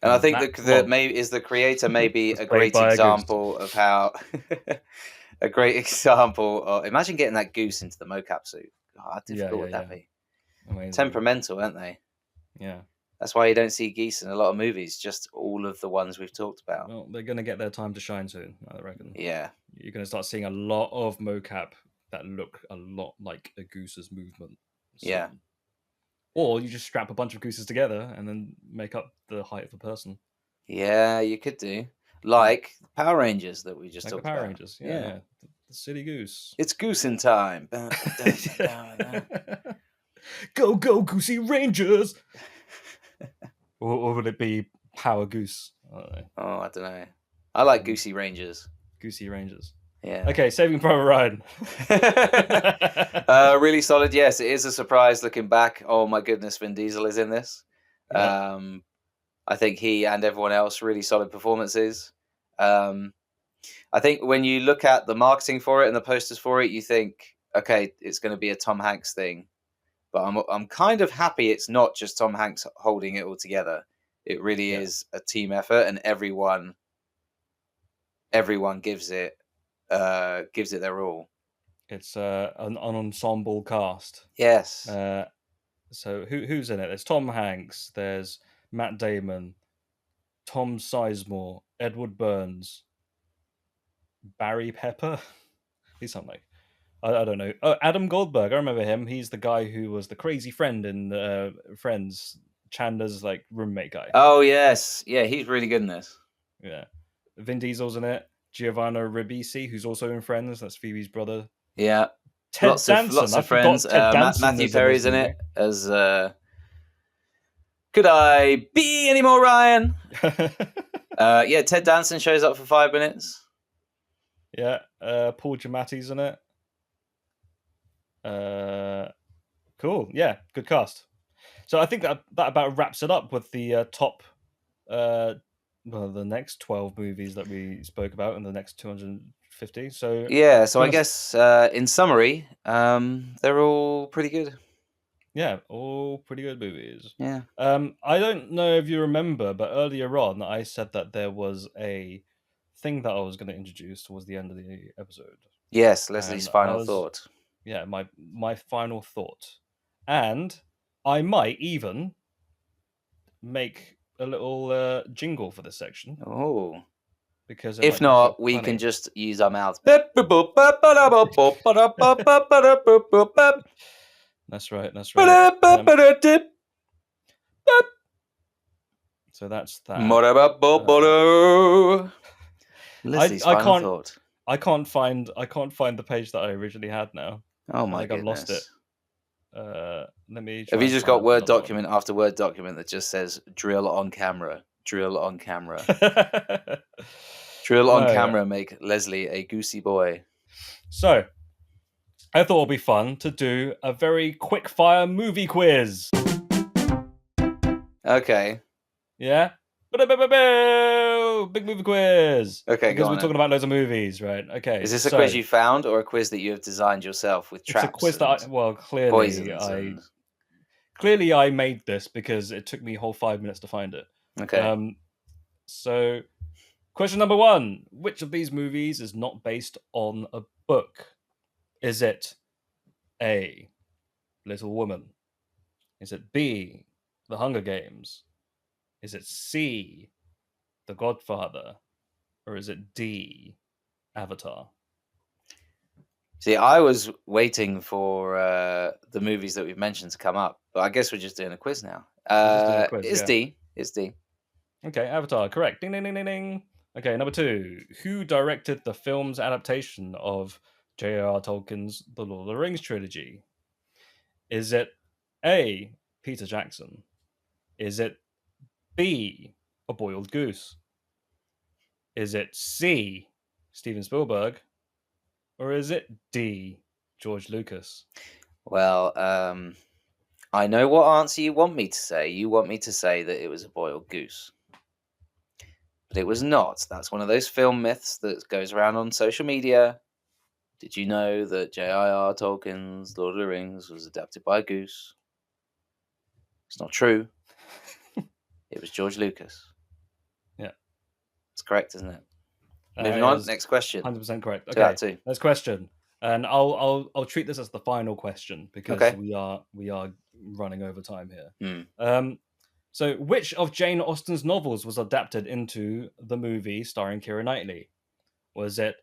Speaker 2: And I think the creator maybe a great example of how a great example of, imagine getting that goose into the mocap suit. God, how difficult would that be? Amazing. Temperamental, aren't they?
Speaker 1: Yeah.
Speaker 2: That's why you don't see geese in a lot of movies, just all of the ones we've talked about.
Speaker 1: Well, they're going to get their time to shine soon, I reckon.
Speaker 2: Yeah.
Speaker 1: You're going to start seeing a lot of mocap that look a lot like a goose's movement.
Speaker 2: So. Yeah.
Speaker 1: Or you just strap a bunch of gooses together and then make up the height of a person.
Speaker 2: Yeah, you could do. Like Power Rangers that we just talked about.
Speaker 1: Power Rangers, yeah. The silly goose.
Speaker 2: It's goosing time.
Speaker 1: Go, go, Goosey Rangers! or would it be Power Goose?
Speaker 2: I don't know. I like Goosey Rangers.
Speaker 1: Goosey Rangers.
Speaker 2: Yeah.
Speaker 1: Okay, Saving Private Ryan.
Speaker 2: Really solid. Yes, it is a surprise looking back. Oh my goodness, Vin Diesel is in this.
Speaker 1: Yeah.
Speaker 2: I think he and everyone else really solid performances. I think when you look at the marketing for it and the posters for it, you think, okay, it's going to be a Tom Hanks thing. But I'm kind of happy it's not just Tom Hanks holding it all together. It really is a team effort, and everyone gives it their all.
Speaker 1: It's an ensemble cast.
Speaker 2: Yes.
Speaker 1: So who's in it? There's Tom Hanks. There's Matt Damon, Tom Sizemore, Edward Burns, Barry Pepper. He's something. I don't know. Oh, Adam Goldberg. I remember him. He's the guy who was the crazy friend in Friends. Chandler's like roommate guy.
Speaker 2: Oh yes, yeah, he's really good in this.
Speaker 1: Yeah, Vin Diesel's in it. Giovanni Ribisi, who's also in Friends. That's Phoebe's brother.
Speaker 2: Yeah,
Speaker 1: Ted Danson.
Speaker 2: Lots of friends.
Speaker 1: Ted Danson
Speaker 2: Matthew Perry's in it as. Could I be any more Ryan? Yeah, Ted Danson shows up for 5 minutes.
Speaker 1: Yeah, Paul Giamatti's in it. Cool. Yeah, good cast. So I think that about wraps it up with the top, the next 12 movies that we spoke about in the next 250. So
Speaker 2: yeah, so I guess in summary, they're all pretty good.
Speaker 1: Yeah, all pretty good movies.
Speaker 2: Yeah.
Speaker 1: I don't know if you remember, but earlier on I said that there was a thing that I was going to introduce towards the end of the episode.
Speaker 2: Yes, Leslie's final thought.
Speaker 1: Yeah, my final thought. And I might even make a little jingle for this section.
Speaker 2: Oh.
Speaker 1: Because
Speaker 2: if not, we can just use our mouths.
Speaker 1: That's right. So that's that.
Speaker 2: Leslie's final thought.
Speaker 1: I can't find the page that I originally had now.
Speaker 2: Oh my goodness.
Speaker 1: I've lost it. Let me try.
Speaker 2: Have you just got Word document after Word document that just says drill on camera, drill on camera, drill on camera, make Leslie a goosey boy?
Speaker 1: So, I thought it'd be fun to do a very quick fire movie quiz.
Speaker 2: Okay.
Speaker 1: Yeah? Big movie quiz.
Speaker 2: Okay,
Speaker 1: because we're talking about loads of movies, right? Okay.
Speaker 2: Is this a quiz you found or a quiz that you have designed yourself with traps?
Speaker 1: It's a quiz that clearly I made this because it took me a whole 5 minutes to find it.
Speaker 2: Okay.
Speaker 1: So, question number 1: which of these movies is not based on a book? Is it A, Little Woman? Is it B, The Hunger Games? Is it C, The Godfather? Or is it D, Avatar?
Speaker 2: See, I was waiting for the movies that we've mentioned to come up, but I guess we're just doing a quiz now. It's D. It's D.
Speaker 1: Okay, Avatar, correct. Ding, ding, ding, ding, ding. Okay, number 2. Who directed the film's adaptation of J.R.R. Tolkien's The Lord of the Rings trilogy? Is it A, Peter Jackson? Is it B, A Boiled Goose? Is it C, Steven Spielberg? Or is it D, George Lucas?
Speaker 2: Well, I know what answer you want me to say. You want me to say that it was A Boiled Goose. But it was not. That's one of those film myths that goes around on social media. Did you know that J.R.R. Tolkien's Lord of the Rings was adapted by a goose? It's not true. It was George Lucas.
Speaker 1: Yeah.
Speaker 2: It's correct, isn't it? Moving on, next question.
Speaker 1: 100% correct. Okay, next question. And I'll treat this as the final question because we are running over time here. So, which of Jane Austen's novels was adapted into the movie starring Keira Knightley? Was it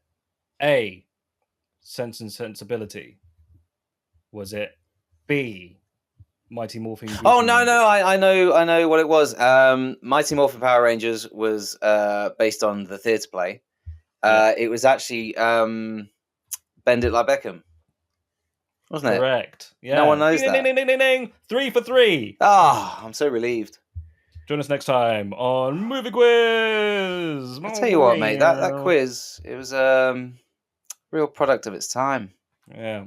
Speaker 1: A, Sense and Sensibility? Was it B, Mighty Morphin?
Speaker 2: Oh no, I know what it was. Mighty Morphin Power Rangers was based on the theatre play. It was actually Bend It Like Beckham, wasn't it?
Speaker 1: Correct. Yeah.
Speaker 2: No one knows
Speaker 1: ding,
Speaker 2: that.
Speaker 1: Ding, ding, ding, ding, ding. 3 for 3.
Speaker 2: Ah, I'm so relieved.
Speaker 1: Join us next time on Movie Quiz.
Speaker 2: I tell you what, mate, that quiz, it was real product of its time.
Speaker 1: Yeah.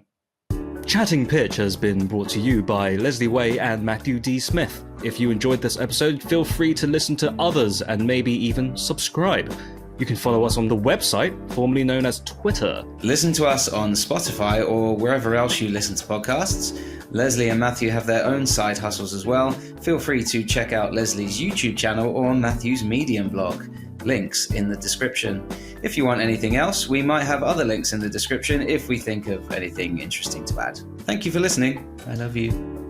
Speaker 1: Chatting Pitch has been brought to you by Leslie Way and Matthew D. Smith. If you enjoyed this episode, feel free to listen to others and maybe even subscribe. You can follow us on the website, formerly known as Twitter.
Speaker 2: Listen to us on Spotify or wherever else you listen to podcasts. Leslie and Matthew have their own side hustles as well. Feel free to check out Leslie's YouTube channel or Matthew's Medium blog. Links in the description. If you want anything else, we might have other links in the description if we think of anything interesting to add. Thank you for listening. I love you.